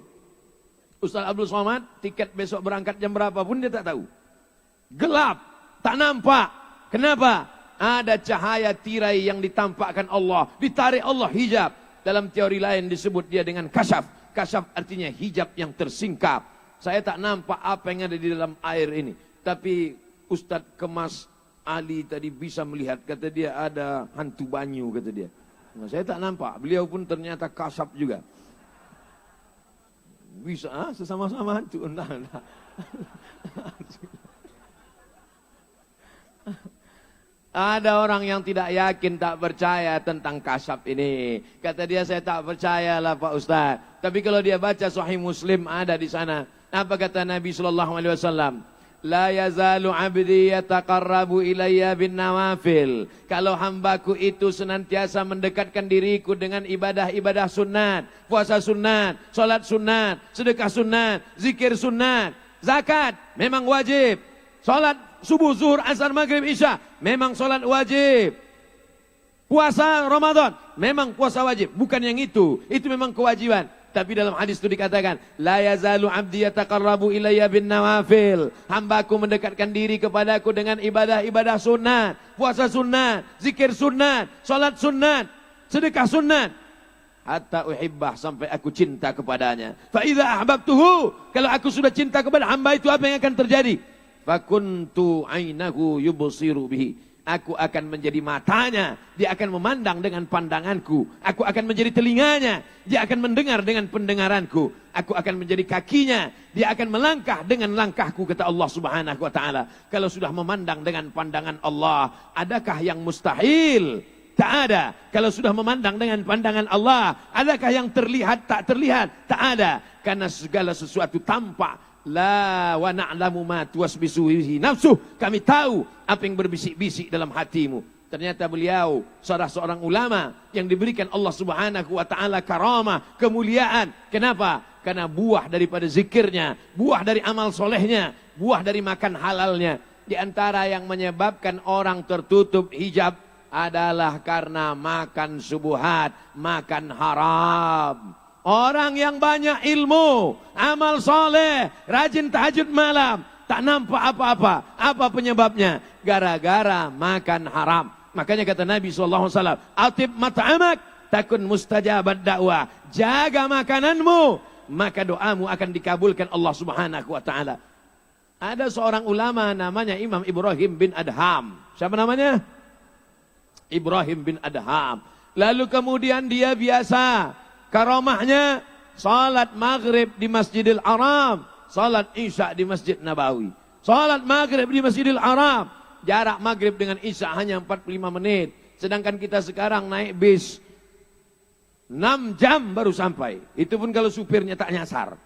Ustaz Abdul Somad, tiket besok berangkat jam berapa pun dia tak tahu. Gelap. Tak nampak. Kenapa? Ada cahaya tirai yang ditampakkan Allah. Ditarik Allah hijab. Dalam teori lain disebut dia dengan kasyaf. Kasyaf artinya hijab yang tersingkap. Saya tak nampak apa yang ada di dalam air ini. Tapi Ustadz Kemas Ali tadi bisa melihat. Kata dia ada hantu banyu, kata dia. Nah, saya tak nampak. Beliau pun ternyata kasyaf juga. Bisa, sesama-sama hantu. Entah. Ada orang yang tidak yakin, tak percaya tentang kasyaf ini. Kata dia, saya tak percaya lah Pak Ustaz. Tapi kalau dia baca Sahih Muslim ada di sana. Apa kata Nabi SAW? La yazalu abdi yataqarrabu ilayya bin nawafil. Kalau hambaku itu senantiasa mendekatkan diriku dengan ibadah-ibadah sunat. Puasa sunat, salat sunat, sedekah sunat, zikir sunat. Zakat memang wajib. Salat subuh, zuhur, asar, maghrib, isya memang salat wajib. Puasa Ramadan memang puasa wajib. Bukan yang itu memang kewajiban. Tapi dalam hadis itu dikatakan, la yazalu abdi yataqarrabu ilayya bin nawafil. Hambaku mendekatkan diri kepadaku dengan ibadah-ibadah sunat, puasa sunat, zikir sunat, salat sunat, sedekah sunat. Hatta uhibbah, sampai aku cinta kepadanya. Fa idza ahbabtuhu, kalau aku sudah cinta kepada hamba itu, apa yang akan terjadi? Fakuntu ainahu yubsiru bihi. Aku akan menjadi matanya, dia akan memandang dengan pandanganku. Aku akan menjadi telinganya, dia akan mendengar dengan pendengaranku. Aku akan menjadi kakinya, dia akan melangkah dengan langkahku, kata Allah Subhanahu wa taala. Kalau sudah memandang dengan pandangan Allah, adakah yang mustahil? Tak ada. Kalau sudah memandang dengan pandangan Allah, adakah yang terlihat tak terlihat? Tak ada. Karena segala sesuatu tampak. La wa na'lamu ma tuwasbisuhi nafsuh. Kami tahu apa yang berbisik-bisik dalam hatimu. Ternyata beliau seorang ulama yang diberikan Allah Subhanahu wa taala karamah, kemuliaan. Kenapa? Karena buah daripada zikirnya, buah dari amal solehnya, buah dari makan halalnya. Di antara yang menyebabkan orang tertutup hijab adalah karena makan subuhat, makan haram. Orang yang banyak ilmu, amal soleh, rajin tahajud malam, tak nampak apa-apa. Apa penyebabnya? Gara-gara makan haram. Makanya kata Nabi SAW, atib mat'amak, takun mustajabat dakwah. Jaga makananmu, maka doamu akan dikabulkan Allah Subhanahu wa taala. Ada seorang ulama namanya Imam Ibrahim bin Adham. Siapa namanya? Ibrahim bin Adham. Lalu kemudian dia biasa karamahnya salat maghrib di Masjidil Haram, salat isya di Masjid Nabawi. Salat maghrib di Masjidil Haram, jarak maghrib dengan isya hanya 45 menit. Sedangkan kita sekarang naik bis 6 jam baru sampai. Itu pun kalau supirnya tak nyasar.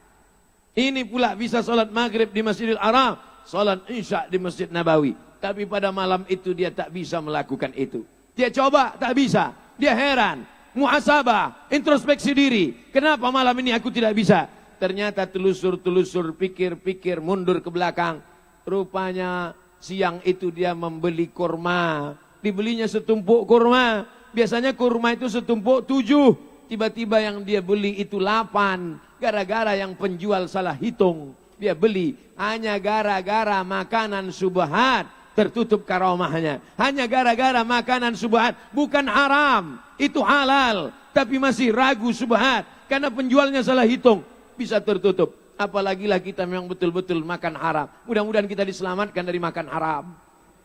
Ini pula bisa salat maghrib di Masjidil Haram, salat isya di Masjid Nabawi. Tapi pada malam itu dia tak bisa melakukan itu. Dia coba, tak bisa. Dia heran. Muhasabah, introspeksi diri. Kenapa malam ini aku tidak bisa? Ternyata telusur-telusur, pikir-pikir, mundur ke belakang. Rupanya siang itu dia membeli kurma. Dibelinya setumpuk kurma. Biasanya kurma itu setumpuk 7. Tiba-tiba yang dia beli itu 8. Gara-gara yang penjual salah hitung. Dia beli hanya gara-gara makanan subhat. Tertutup karamahnya. Hanya gara-gara makanan subhat. Bukan haram. Itu halal. Tapi masih ragu subhat. Karena penjualnya salah hitung. Bisa tertutup. Apalagi lah kita memang betul-betul makan haram. Mudah-mudahan kita diselamatkan dari makan haram.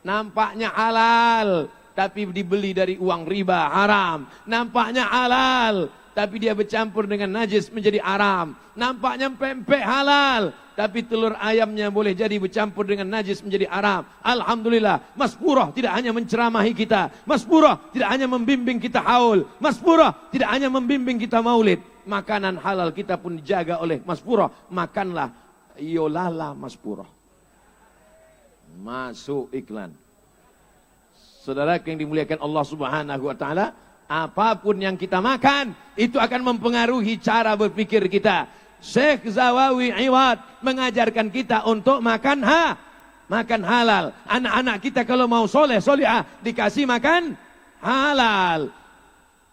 Nampaknya halal. Tapi dibeli dari uang riba, haram. Nampaknya halal. Tapi dia bercampur dengan najis menjadi haram. Nampaknya pempek halal. Tapi telur ayamnya boleh jadi bercampur dengan najis menjadi haram. Alhamdulillah, Mas Purah tidak hanya menceramahi kita. Mas Purah tidak hanya membimbing kita haul. Mas Purah tidak hanya membimbing kita maulid. Makanan halal kita pun dijaga oleh Mas Purah. Makanlah Yolala Mas Purah. Masuk iklan. Saudara yang dimuliakan Allah Subhanahu wa taala, apapun yang kita makan itu akan mempengaruhi cara berpikir kita. Syekh Zawawi Iwad mengajarkan kita untuk makan halal. Anak-anak kita kalau mau soleh, solihah, dikasih makan halal.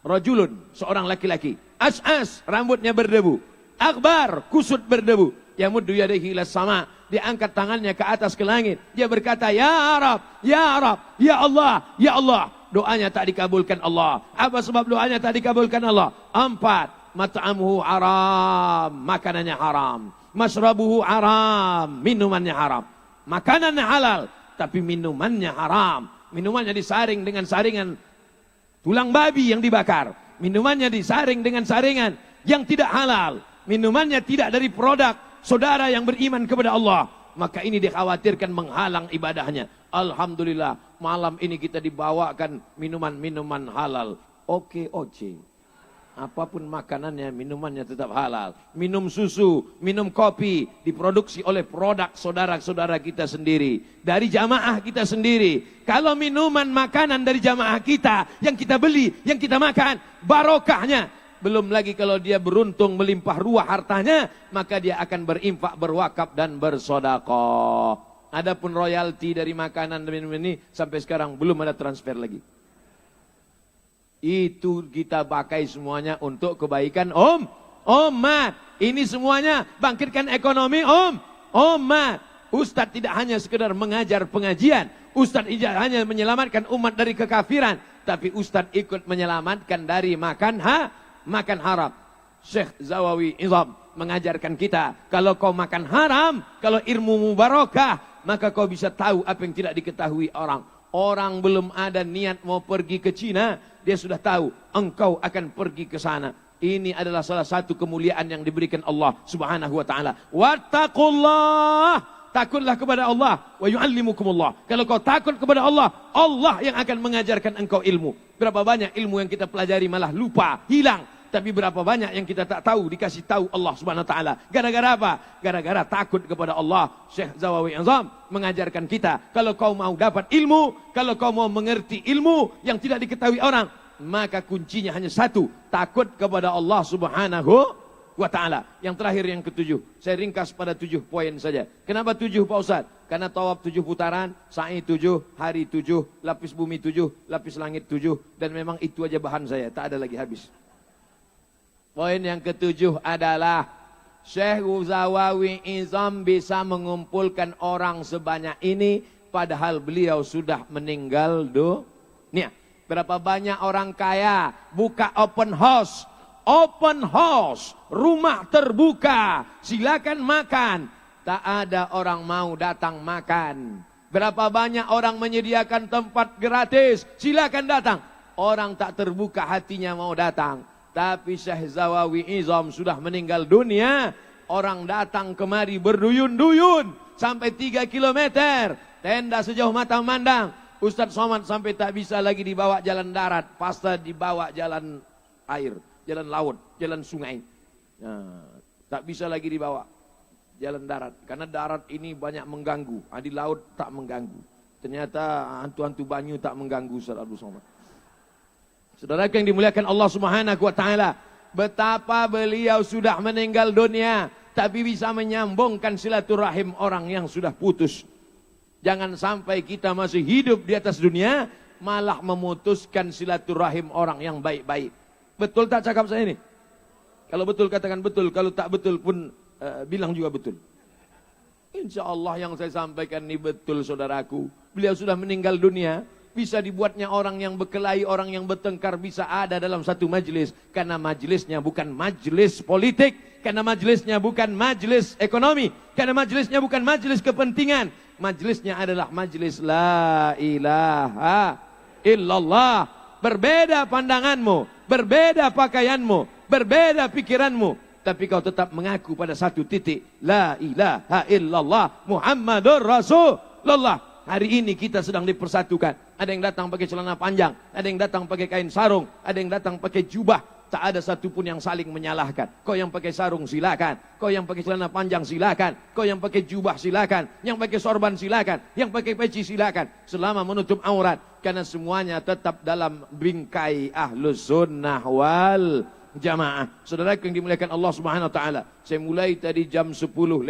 Rajulun, seorang laki-laki. As'as, rambutnya berdebu. Akbar, kusut berdebu. Yamuddu yadayhi ilas sama. Dia angkat tangannya ke atas ke langit. Dia berkata, Ya Arab, Ya Arab, Ya Allah, Ya Allah. Doanya tak dikabulkan Allah. Apa sebab doanya tak dikabulkan Allah? 4. Mat'amuhu haram, makanannya haram. Masrabuhu haram, minumannya haram. Makanannya halal, tapi minumannya haram. Minumannya disaring dengan saringan tulang babi yang dibakar. Minumannya disaring dengan saringan yang tidak halal. Minumannya tidak dari produk saudara yang beriman kepada Allah. Maka ini dikhawatirkan menghalang ibadahnya. Alhamdulillah, malam ini kita dibawakan minuman-minuman halal. Oke. Apapun makanannya, minumannya tetap halal. Minum susu, minum kopi, diproduksi oleh produk saudara-saudara kita sendiri. Dari jamaah kita sendiri. Kalau minuman makanan dari jamaah kita, yang kita beli, yang kita makan, barokahnya. Belum lagi kalau dia beruntung melimpah ruah hartanya, maka dia akan berinfak, berwakaf dan bersedekah. Adapun royalti dari makanan dan minum ini, sampai sekarang belum ada transfer lagi. Itu kita pakai semuanya untuk kebaikan umat. Ini semuanya bangkitkan ekonomi umat. Ustadz tidak hanya sekedar mengajar pengajian, Ustadz tidak hanya menyelamatkan umat dari kekafiran, tapi Ustadz ikut menyelamatkan dari makan haram. Syekh Zawawi Izam mengajarkan kita, kalau kau makan haram, kalau ilmu barokah, maka kau bisa tahu apa yang tidak diketahui orang. Orang belum ada niat mau pergi ke Cina, dia sudah tahu engkau akan pergi ke sana. Ini adalah salah satu kemuliaan yang diberikan Allah Subhanahu wa taala. Wattaqullah, takutlah kepada Allah, wa yu'allimukumullah. Kalau kau takut kepada Allah, Allah yang akan mengajarkan engkau ilmu. Berapa banyak ilmu yang kita pelajari malah lupa, hilang. Tapi berapa banyak yang kita tak tahu, dikasih tahu Allah Subhanahu wa taala. Gara-gara apa? Gara-gara takut kepada Allah. Syekh Zawawi Azam mengajarkan kita, kalau kau mau dapat ilmu, kalau kau mau mengerti ilmu yang tidak diketahui orang, maka kuncinya hanya satu, takut kepada Allah Subhanahu wa ta'ala. Yang terakhir, yang ketujuh, saya ringkas pada 7 poin saja. Kenapa 7 Pak Ustaz? Karena tawaf 7 putaran, sa'i 7, hari 7, lapis bumi 7, lapis langit 7, dan memang itu aja bahan saya, tak ada lagi habis. Poin yang ketujuh adalah Syekh Zawawi Izam bisa mengumpulkan orang sebanyak ini padahal beliau sudah meninggal dunia. Berapa banyak orang kaya buka open house, rumah terbuka, silakan makan. Tak ada orang mau datang makan. Berapa banyak orang menyediakan tempat gratis, silakan datang. Orang tak terbuka hatinya mau datang. Tapi Syekh Zawawi Izam sudah meninggal dunia. Orang datang kemari berduyun-duyun sampai 3 kilometer. Tenda sejauh mata memandang. Ustadz Somad sampai tak bisa lagi dibawa jalan darat, pasta dibawa jalan air, jalan laut, jalan sungai. Nah, tak bisa lagi dibawa jalan darat, karena darat ini banyak mengganggu. Di laut tak mengganggu. Ternyata hantu-hantu banyu tak mengganggu Ustadz Abdul Somad. Saudara yang dimuliakan Allah Subhanahu wa taala, betapa beliau sudah meninggal dunia tapi bisa menyambungkan silaturahim orang yang sudah putus. Jangan sampai kita masih hidup di atas dunia malah memutuskan silaturahim orang yang baik-baik. Betul tak cakap saya ini? Kalau betul katakan betul, kalau tak betul pun bilang juga betul. Insya Allah yang saya sampaikan ini betul saudaraku. Beliau sudah meninggal dunia. Bisa dibuatnya orang yang berkelahi, orang yang bertengkar bisa ada dalam satu majelis. Karena majelisnya bukan majelis politik. Karena majelisnya bukan majelis ekonomi. Karena majelisnya bukan majelis kepentingan. Majelisnya adalah majelis la ilaha illallah. Berbeda pandanganmu, berbeda pakaianmu, berbeda pikiranmu. Tapi kau tetap mengaku pada satu titik. La ilaha illallah Muhammadur Rasulullah. Hari ini kita sedang dipersatukan. Ada yang datang pakai celana panjang, ada yang datang pakai kain sarung, ada yang datang pakai jubah. Tak ada satupun yang saling menyalahkan. Kau yang pakai sarung silakan, kau yang pakai celana panjang silakan, kau yang pakai jubah silakan, yang pakai sorban silakan, yang pakai peci silakan. Selama menutup aurat, karena semuanya tetap dalam bingkai ahlus sunnah wal jamaah. Saudara yang dimuliakan Allah Subhanahu wa taala, saya mulai tadi jam 10:15,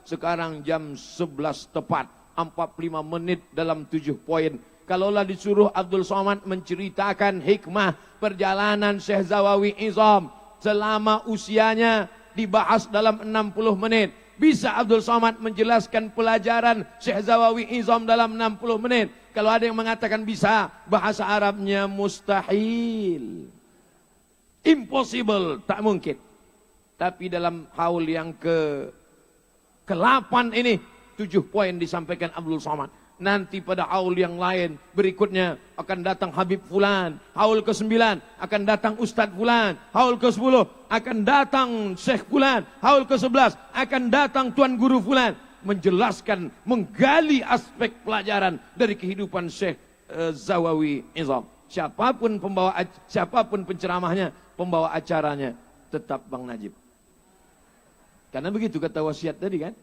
sekarang jam 11 tepat. 45 menit dalam 7 poin. Kalaulah disuruh Abdul Somad menceritakan hikmah perjalanan Syekh Zawawi Izam selama usianya dibahas dalam 60 menit. Bisa Abdul Somad menjelaskan pelajaran Syekh Zawawi Izam dalam 60 menit. Kalau ada yang mengatakan bisa, bahasa Arabnya mustahil. Impossible, tak mungkin. Tapi dalam haul yang ke-8 ini, 7 poin disampaikan Abdul Somad. Nanti pada haul yang lain berikutnya akan datang Habib Fulan. Haul ke-9 akan datang Ustadz Fulan. Haul ke-10 akan datang Syekh Fulan. Haul ke-11 akan datang Tuan Guru Fulan. Menjelaskan, menggali aspek pelajaran dari kehidupan Syekh Zawawi Izam. Siapapun penceramahnya, pembawa acaranya, tetap Bang Najib. Karena begitu kata wasiat tadi kan.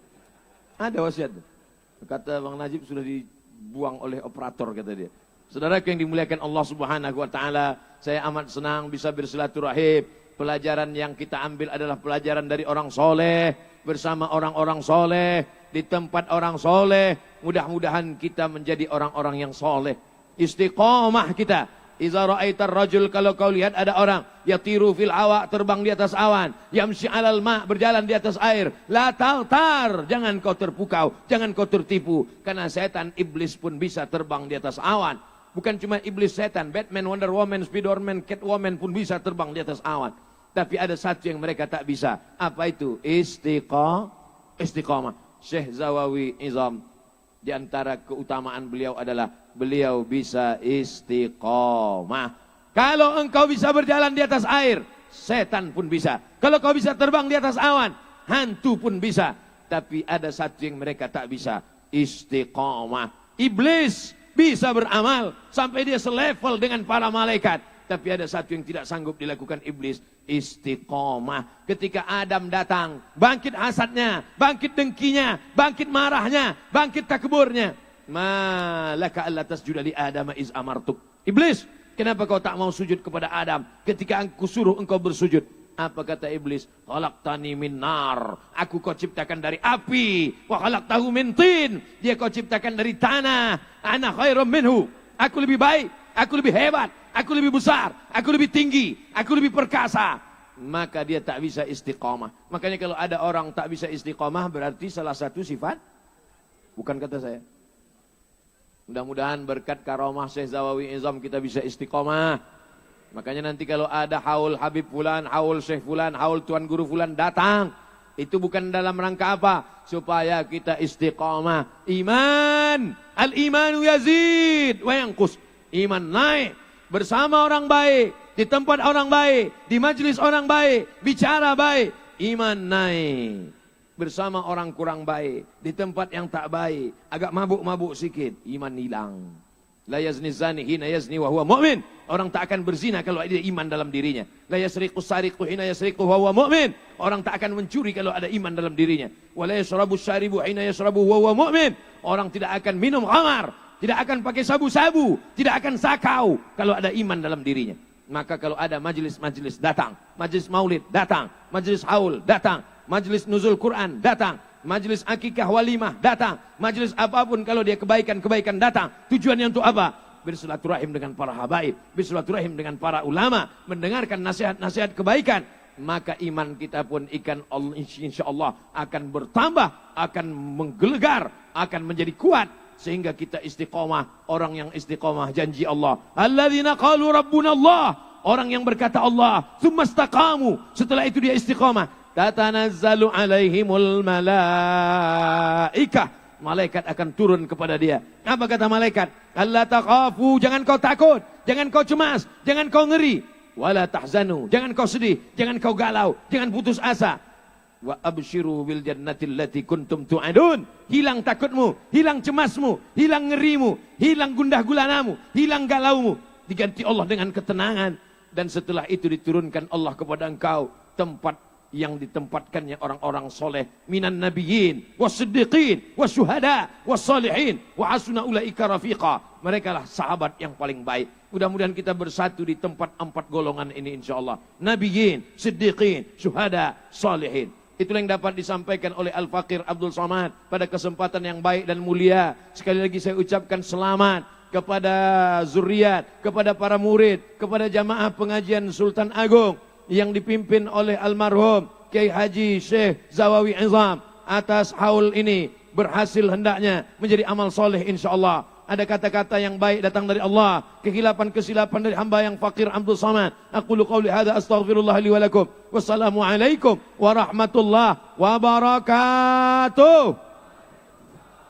Ada wasiat. Kata Bang Najib sudah dibuang oleh operator kata dia. Saudara yang dimuliakan Allah Subhanahu wa taala, saya amat senang bisa bersilaturahim. Pelajaran yang kita ambil adalah pelajaran dari orang soleh, bersama orang-orang soleh, di tempat orang soleh. Mudah-mudahan kita menjadi orang-orang yang soleh. Istiqomah kita Iza ra'aitar rajul, kalau kau lihat ada orang yatiru fil hawa, terbang di atas awan, yamshi 'alal ma, berjalan di atas air, la taltar, jangan kau terpukau, jangan kau tertipu, karena setan iblis pun bisa terbang di atas awan. Bukan cuma iblis, setan, Batman, Wonder Woman, Spiderman, Catwoman pun bisa terbang di atas awan. Tapi ada satu yang mereka tak bisa. Apa itu? Istiqamah. Syekh Zawawi Izam, di antara keutamaan beliau adalah beliau bisa istiqamah. Kalau engkau bisa berjalan di atas air, setan pun bisa. Kalau kau bisa terbang di atas awan, hantu pun bisa. Tapi ada satu yang mereka tak bisa, istiqamah. Iblis bisa beramal sampai dia selevel dengan para malaikat. Tapi ada satu yang tidak sanggup dilakukan iblis, istiqamah. Ketika Adam datang, bangkit hasadnya, bangkit dengkinya, bangkit marahnya, bangkit takburnya. Malaka alla tasjuda li Adam iz amartuk. Iblis, kenapa kau tak mau sujud kepada Adam ketika aku suruh engkau bersujud? Apa kata iblis? Khalaqtani min nar. Aku kau ciptakan dari api. Wa khalaqtahu min tin. Dia kau ciptakan dari tanah. Ana khairum minhu. Aku lebih baik, aku lebih hebat, aku lebih besar, aku lebih tinggi, aku lebih perkasa. Maka dia tak bisa istiqamah. Makanya kalau ada orang tak bisa istiqamah, berarti salah satu sifat, bukan kata saya. Mudah-mudahan berkat karomah Syekh Zawawi Izam kita bisa istiqamah. Makanya nanti kalau ada haul Habib Fulan, haul Syekh Fulan, haul Tuan Guru Fulan datang, itu bukan dalam rangka apa? Supaya kita istiqamah. Iman. Al-imanu yazid wa yanqus. Iman naik bersama orang baik, di tempat orang baik, di majlis orang baik, bicara baik. Iman naik bersama orang kurang baik, di tempat yang tak baik, agak mabuk-mabuk sikit, iman hilang. La yazni zani hina yazni wa huwa mu'min. Orang tak akan berzina kalau ada iman dalam dirinya. La yasriqu sariqu hina yasriqu wa huwa mu'min. Orang tak akan mencuri kalau ada iman dalam dirinya. Wa la yashrabu syaribu hina yashrabu wa huwa mu'min. Orang tidak akan minum khamar, tidak akan pakai sabu-sabu, tidak akan sakau kalau ada iman dalam dirinya. Maka kalau ada majlis-majlis datang, majlis maulid datang, majlis haul datang, majlis nuzul Quran datang, majlis akikah walimah datang, majlis apapun kalau dia kebaikan-kebaikan datang. Tujuannya untuk apa? Bersilaturahim dengan para habaib, bersilaturahim dengan para ulama, mendengarkan nasihat-nasihat kebaikan. Maka iman kita pun insyaallah akan bertambah, akan menggelegar, akan menjadi kuat. Sehingga kita istiqamah. Orang yang istiqamah janji Allah, alladzina qalu rabbuna Allah, orang yang berkata Allah, tsumma istaqamu, setelah itu dia istiqamah, tatanazzalu alaihimul malaikah, malaikat akan turun kepada dia. Apa kata malaikat? Alla takhafu, jangan kau takut, jangan kau cemas, jangan kau ngeri. Wala tahzanu, jangan kau sedih, jangan kau galau, jangan putus asa. Wa abshiru bil jannati allati kuntum tu'adun. Hilang takutmu, hilang cemasmu, hilang ngerimu, hilang gundah gulanamu, hilang galaumu. Diganti Allah dengan ketenangan. Dan setelah itu diturunkan Allah kepada engkau tempat yang ditempatkannya orang-orang soleh, minan nabiyyin was-siddiqin wasyuhada was-salihin wa hasuna ulaika rafiqa. Mereka lah sahabat yang paling baik. Mudah-mudahan kita bersatu di tempat 4 golongan ini insyaallah. Nabiyyin, siddiqin, syuhada, salihin. Itulah yang dapat disampaikan oleh Al-Faqir Abdul Somad pada kesempatan yang baik dan mulia. Sekali lagi saya ucapkan selamat kepada zuriat, kepada para murid, kepada jamaah pengajian Sultan Agung yang dipimpin oleh almarhum Kiai Haji Syekh Zawawi Izam. Atas haul ini berhasil hendaknya menjadi amal soleh insyaallah. Ada kata-kata yang baik datang dari Allah, kehilapan-kesilapan dari hamba yang fakir Abdul Samad. Aqulu qawli hadza astaghfirullah li wa lakum. Wassalamu alaikum warahmatullahi wabarakatuh.